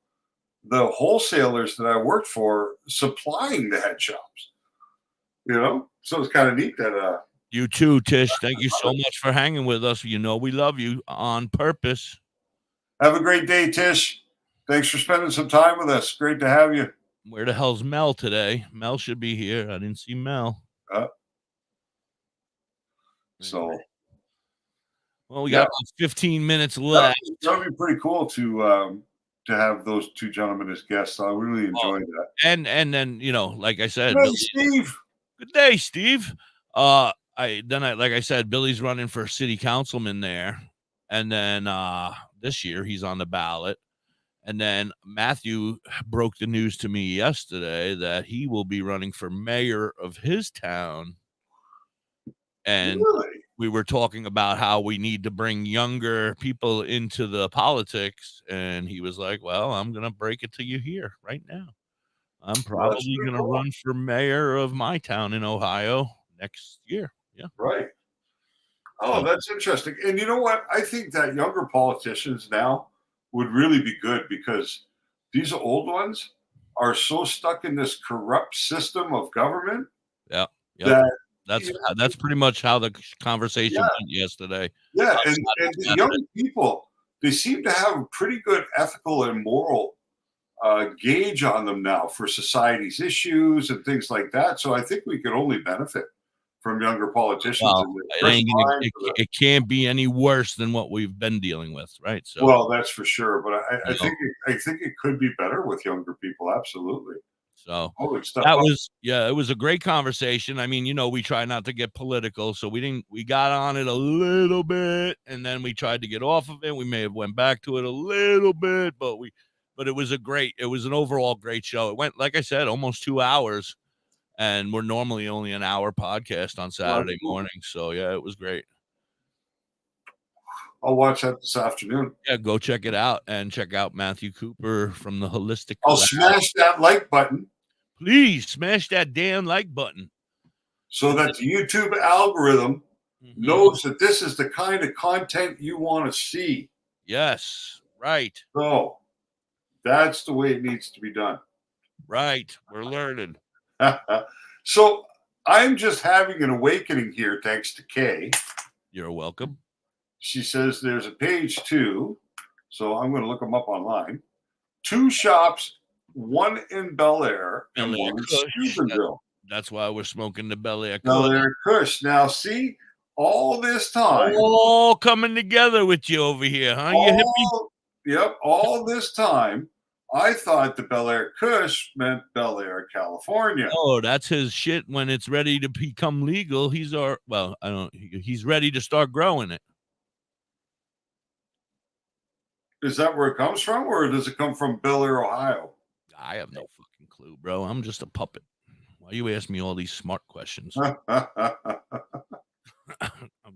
the wholesalers that I worked for, supplying the head shops. So it's kind of neat that. You too, Tish. Thank you so much for hanging with us. We love you on purpose. Have a great day, Tish. Thanks for spending some time with us. Great to have you. Where the hell's Mel today? Mel should be here. I didn't see Mel. Well, we got about 15 minutes left. That would be pretty cool to have those two gentlemen as guests. I really enjoyed that. And then, like I said, Billy, Steve. Good day, Steve. Like I said, Billy's running for city councilman there. And then this year he's on the ballot. And then Matthew broke the news to me yesterday that he will be running for mayor of his town. And we were talking about how we need to bring younger people into the politics. And he was like, well, I'm going to break it to you here right now. I'm probably going to run for mayor of my town in Ohio next year. Yeah. Right. Oh, that's interesting. And you know what? I think that younger politicians now would really be good because these old ones are so stuck in this corrupt system of government. Yeah. That's pretty much how the conversation went yesterday. Yeah. And the young people, they seem to have a pretty good ethical and moral gauge on them now for society's issues and things like that. So I think we could only benefit from younger politicians. Well, it can't be any worse than what we've been dealing with, right? So, well, that's for sure. But I think it could be better with younger people. Absolutely. So Holy stuff. that was, it was a great conversation. I mean, we try not to get political, so we got on it a little bit, and then we tried to get off of it. We may have went back to it a little bit, but it was it was an overall great show. It went, like I said, almost 2 hours, and we're normally only an hour podcast on Saturday morning. So yeah, it was great. I'll watch that this afternoon. Yeah, go check it out and check out Matthew Cooper from the Holistic. I'll smash that like button. Please smash that damn like button. So that the YouTube algorithm knows that this is the kind of content you want to see. Yes, right. So that's the way it needs to be done. Right. We're learning. So I'm just having an awakening here, thanks to Kay. You're welcome. She says there's a page 2. So I'm going to look them up online. 2 shops, one in Bel Air and one in Steubenville. That's why we're smoking the Bel Air Kush. Now, see, all this time. All coming together with you over here, huh? You hippie? Yep. All this time, I thought the Bel Air Kush meant Bel Air, California. Oh, that's his shit. When it's ready to become legal, he's ready to start growing it. Is that where it comes from, or does it come from Bel Air, Ohio? I have no fucking clue, bro. I'm just a puppet. Why you ask me all these smart questions? I'm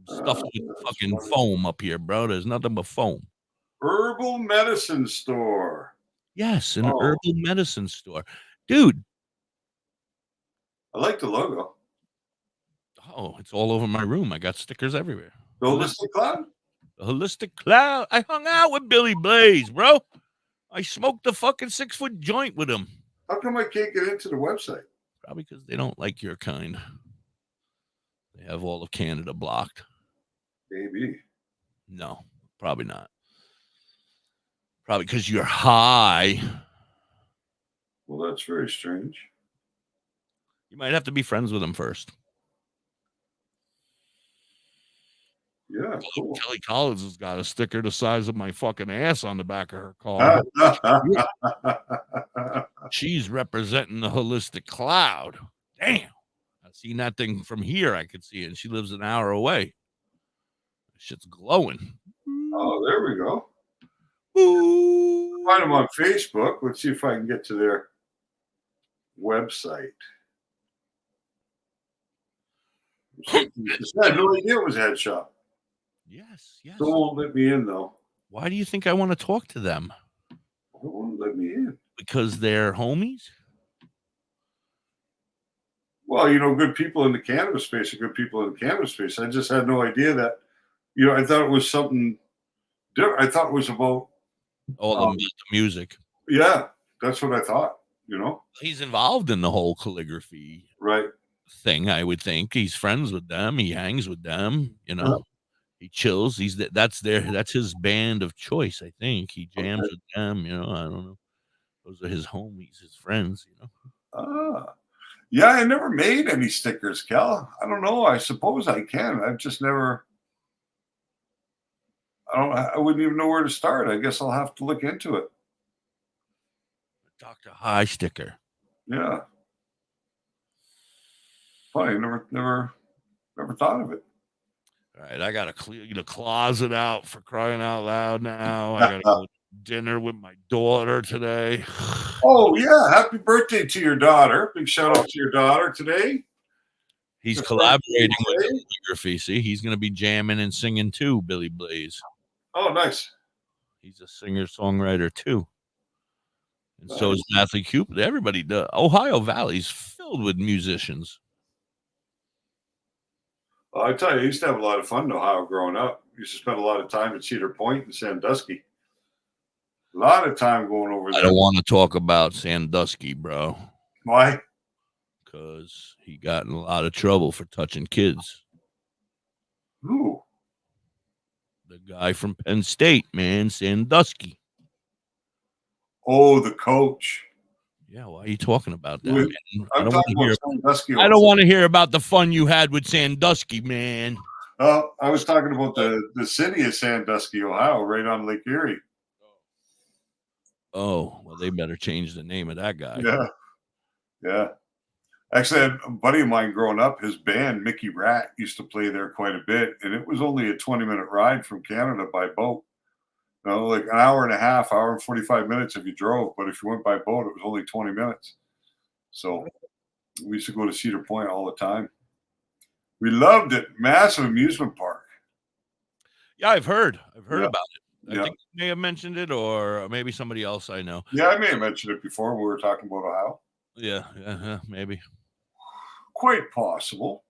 stuffed with fucking foam up here, bro. There's nothing but foam. Herbal medicine store. Yes, an herbal medicine store. Dude. I like the logo. Oh, it's all over my room. I got stickers everywhere. The Holistic Cloud? The Holistic Cloud. I hung out with Billy Blaze, bro. I smoked the fucking 6-foot joint with him. How come I can't get into the website? Probably because they don't like your kind. They have all of Canada blocked. Maybe. No, probably not. Probably because you're high. Well, that's very strange. You might have to be friends with him first. Yeah, cool. Kelly Collins has got a sticker the size of my fucking ass on the back of her car. She's representing the Holistic Cloud. Damn. I've seen that thing from here. I could see it. And she lives an hour away. Shit's glowing. Oh, there we go. Find them on Facebook. Let's see if I can get to their website. I had no idea it was a head shop. Yes. They won't let me in, though. Why do you think I want to talk to them? They won't let me in. Because they're homies? Well, good people in the cannabis space are good people in the cannabis space. I just had no idea that, I thought it was something different. I thought it was about all the music. Yeah, that's what I thought, He's involved in the whole calligraphy thing, I would think. He's friends with them. He hangs with them, He chills. That's his band of choice, I think. He jams with them, I don't know. Those are his homies, his friends, Yeah, I never made any stickers, Cal. I don't know. I suppose I can. I've just never. I wouldn't even know where to start. I guess I'll have to look into it. DoktorHigh sticker. Yeah. Funny, never thought of it. All right, I gotta clear the closet out for crying out loud now. I gotta go to dinner with my daughter today. Oh yeah, happy birthday to your daughter! Big shout out to your daughter today. He's collaborating with calligraphy. See, he's gonna be jamming and singing too, Billy Blaze. Oh, nice. He's a singer-songwriter too. And so is Matthew Cooper. Everybody does. Ohio Valley's filled with musicians. Well, I tell you, I used to have a lot of fun in Ohio growing up. I used to spend a lot of time at Cedar Point and Sandusky. A lot of time going over there. I don't want to talk about Sandusky, bro. Why? Because he got in a lot of trouble for touching kids. Who? The guy from Penn State, man, Sandusky. Oh, the coach. Yeah, why are you talking about that, man? I don't want to hear about the fun you had with Sandusky, man. Oh, I was talking about the city of Sandusky, Ohio, right on Lake Erie. Oh, well, they better change the name of that guy. Yeah. Yeah. Actually, a buddy of mine growing up, his band, Mickey Rat, used to play there quite a bit. And it was only a 20-minute ride from Canada by boat. You know, like an hour and a half, hour and 45 minutes if you drove. But if you went by boat, it was only 20 minutes. So we used to go to Cedar Point all the time. We loved it. Massive amusement park. Yeah, I've heard about it. Yeah. I think you may have mentioned it, or maybe somebody else I know. Yeah, I may have mentioned it before when we were talking about Ohio. Yeah, maybe. Quite possible.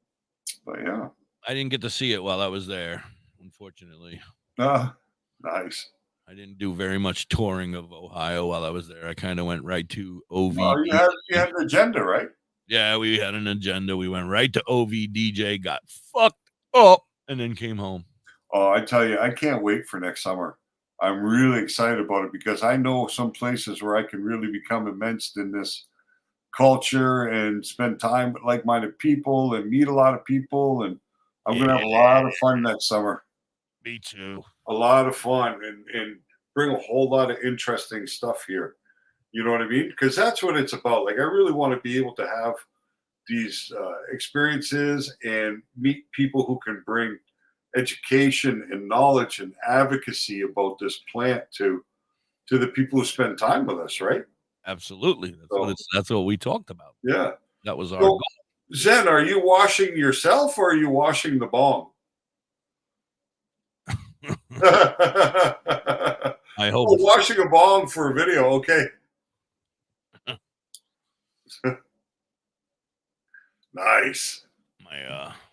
But yeah. I didn't get to see it while I was there, unfortunately. Nice. I didn't do very much touring of Ohio while I was there. I kind of went right to OV. Oh, you had an agenda, right? Yeah, we had an agenda. We went right to OVDJ, got fucked up, and then came home. Oh, I tell you, I can't wait for next summer. I'm really excited about it because I know some places where I can really become immersed in this culture and spend time with like-minded people and meet a lot of people. And I'm going to have a lot of fun next summer. Me too. A lot of fun and bring a whole lot of interesting stuff here. You know what I mean? Because that's what it's about. Like, I really want to be able to have these experiences and meet people who can bring education and knowledge and advocacy about this plant to the people who spend time with us, right? Absolutely. That's what we talked about. Yeah. That was our goal. Zen, are you washing yourself or are you washing the bong? I hope washing a bong for a video, okay. Nice.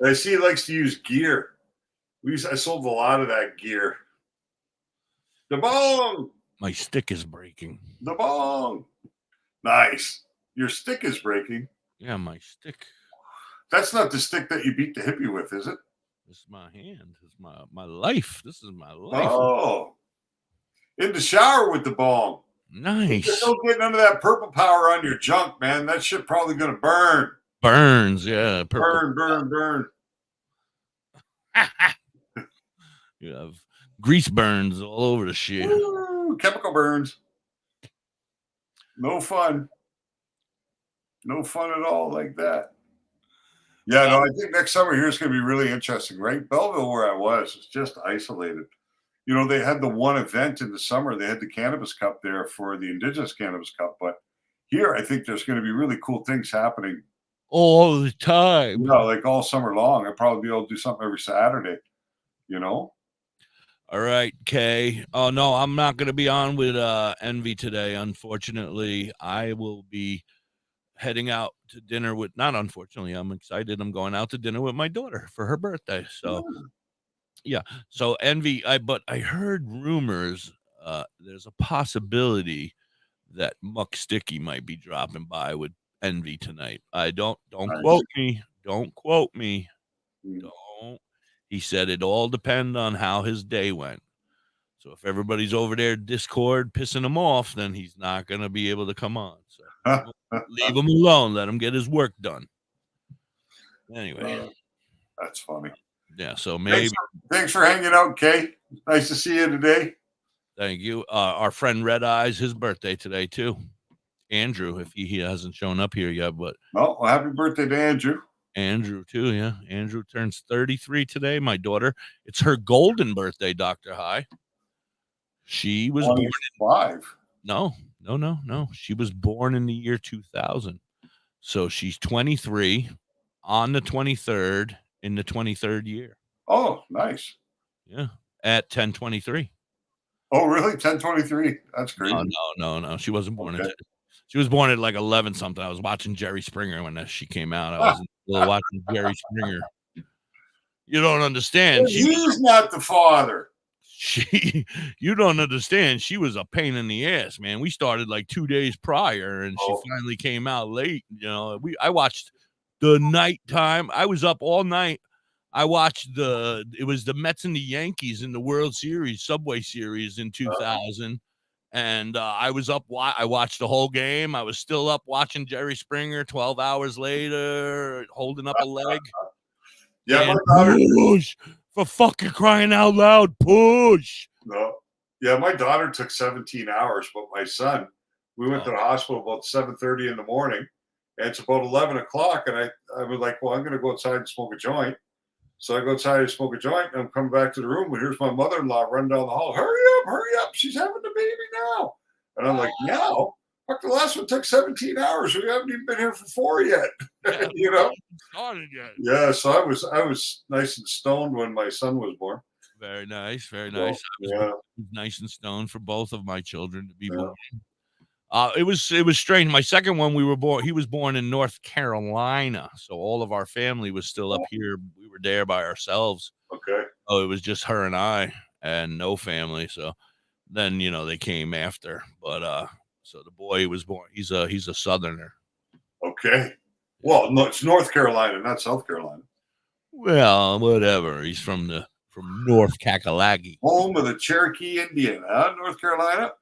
I see he likes to use gear. I sold a lot of that gear. The bong. My stick is breaking. The bong. Nice. Your stick is breaking. Yeah, my stick. That's not the stick that you beat the hippie with, is it? This is my hand. This is my life. This is my life. Oh. In the shower with the bong. Nice. Just don't get none of that purple power on your junk, man. That shit probably going to burn. Burns, yeah. Burn. You have grease burns all over the shit. Ooh, chemical burns. No fun. No fun at all like that. Yeah, no, I think next summer here is going to be really interesting, right? Belleville, where I was, is just isolated. You know, they had the one event in the summer. They had the Cannabis Cup there for the Indigenous Cannabis Cup. But here, I think there's going to be really cool things happening all the time. You know, like all summer long. I'll probably be able to do something every Saturday, you know? All right, Kay. Oh, no, I'm not going to be on with Envy today, unfortunately. I will be heading out to dinner with, not unfortunately, I'm excited. I'm going out to dinner with my daughter for her birthday. So, yeah. So, Envy, but I heard rumors there's a possibility that Muck Sticky might be dropping by with Envy tonight. I don't quote me. Don't quote me. Don't. He said it all depends on how his day went. So if everybody's over there Discord pissing him off, then he's not going to be able to come on. So leave him alone. Let him get his work done. Anyway. That's funny. Yeah, so maybe. Thanks for hanging out, Kay. Nice to see you today. Thank you. Our friend Red Eyes, his birthday today, too. Andrew, if he hasn't shown up here yet, but. Well, happy birthday to Andrew. Andrew, too, yeah. Andrew turns 33 today. My daughter, it's her golden birthday, DoktorHigh. She was born in 5. No. She was born in the year 2000. So she's 23 on the 23rd in the 23rd year. Oh, nice. Yeah, at 10:23. Oh, really? 10:23? That's crazy. No. She wasn't born at. She was born at like 11 something. I was watching Jerry Springer when she came out. I was watching Jerry Springer. You don't understand. He's not the father. You don't understand. She was a pain in the ass, man. We started like 2 days prior, and she finally came out late. You know, I watched the nighttime. I was up all night. I watched it was the Mets and the Yankees in the World Series, Subway Series in 2000. And I was up. I watched the whole game. I was still up watching Jerry Springer 12 hours later, holding up a leg. Yeah, push, for fucking crying out loud, push. No. Yeah, my daughter took 17 hours, but my son, we went to the hospital about 7:30 in the morning, And it's about 11 o'clock. And I was like, well, I'm going to go outside and smoke a joint. So I go outside and smoke a joint. And I'm coming back to the room. And here's my mother-in-law running down the hall. Hurry up. She's having the baby now. And I'm like, now? Fuck, the last one took 17 hours. We haven't even been here for 4 yet. You know? Started yet. Yeah, so I was nice and stoned when my son was born. Very nice, very nice. Well, I was nice and stoned for both of my children to be born. It was strange. My second one, he was born in North Carolina, so all of our family was still up here. We were there by ourselves. Okay. Oh, it was just her and I, and no family. So then they came after, but so the boy was born. He's a Southerner. Okay. Well, no, it's North Carolina, not South Carolina. Well, whatever. He's from North Kakalaki, home of the Cherokee Indian, huh? North Carolina.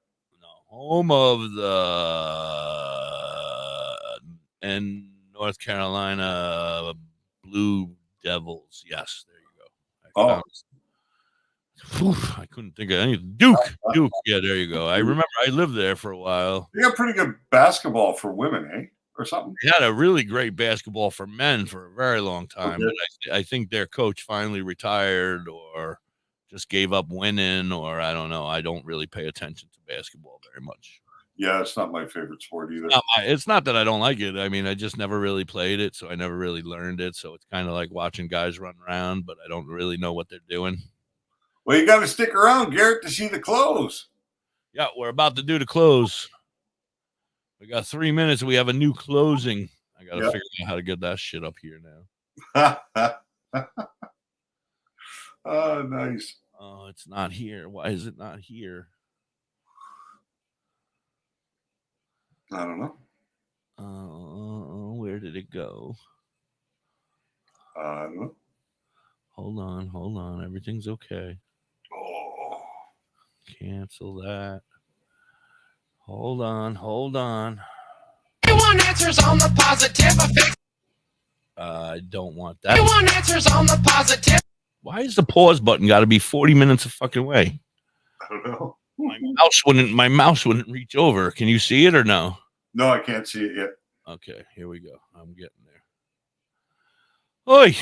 Home of and North Carolina Blue Devils. Yes, there you go. I couldn't think of anything. Duke. Yeah, there you go. I remember I lived there for a while. They got pretty good basketball for women, eh? Or something. They had a really great basketball for men for a very long time. Okay. But I think their coach finally retired or just gave up winning, or I don't know. I don't really pay attention to basketball very much. Yeah, it's not my favorite sport either. It's not that I don't like it. I mean, I just never really played it, so I never really learned it. So it's kind of like watching guys run around, but I don't really know what they're doing. Well, you got to stick around, Garrett, to see the close. Yeah, we're about to do the close. We got 3 minutes. We have a new closing. I got to figure out how to get that shit up here now. Oh, nice. Oh, it's not here. Why is it not here? I don't know. Where did it go? I don't know. Hold on. Everything's okay. Oh. Cancel that. Hold on. You want answers on the positive effects? I don't want that. You want answers on the positive? Why is the pause button got to be 40 minutes a fucking way? I don't know. My mouse wouldn't reach over. Can you see it or no? No, I can't see it yet. Okay, here we go. I'm getting there. Oi.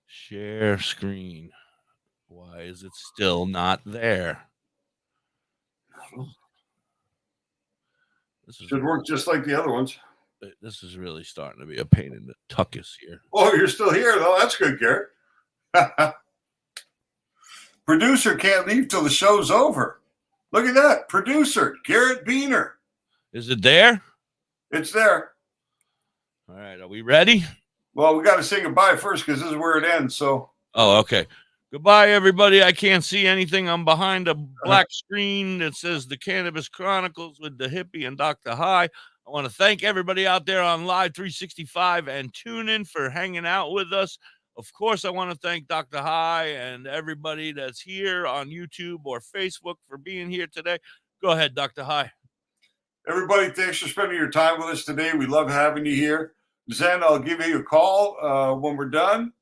Share screen. Why is it still not there? This should work just like the other ones. This is really starting to be a pain in the tuckus here. Oh, you're still here, though. That's good, Garrett. Producer can't leave till the show's over. Look at that. Producer, Garrett Beener. Is it there? It's there. All right. Are we ready? Well, we got to say goodbye first because this is where it ends. So. Oh, okay. Goodbye, everybody. I can't see anything. I'm behind a black screen that says the Cannabis Chronicles with Da.Hippie and DoktorHigh. I want to thank everybody out there on Live 365 and tune in for hanging out with us. Of course, I want to thank DoktorHigh and everybody that's here on YouTube or Facebook for being here today. Go ahead, DoktorHigh. Everybody, thanks for spending your time with us today. We love having you here. Zen, I'll give you a call when we're done.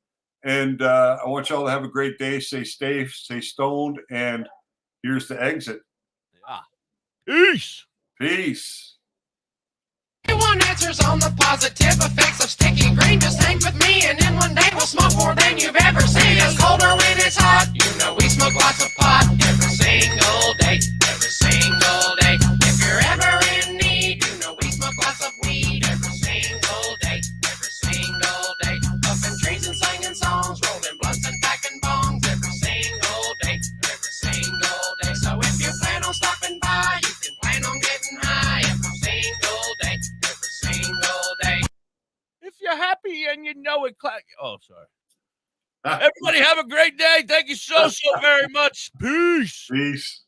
And I want y'all to have a great day. Stay safe, stay stoned, and here's the exit. Yeah. Peace. You want answers on the positive effects of sticky green? Just hang with me, and in one day we'll smoke more than you've ever seen. It's colder when it's hot. You know we smoke lots of pot every single day, every single day. If you're ever in need, you know we smoke lots of weed every single day, every single day. Puffing trees and singing songs, rolling blunts and packing bongs every single day, every single day. So if you plan on stopping by, you can plan on getting high every single day. If you're happy and you know it, clack. Oh, sorry. Everybody have a great day. Thank you so very much. Peace. Peace.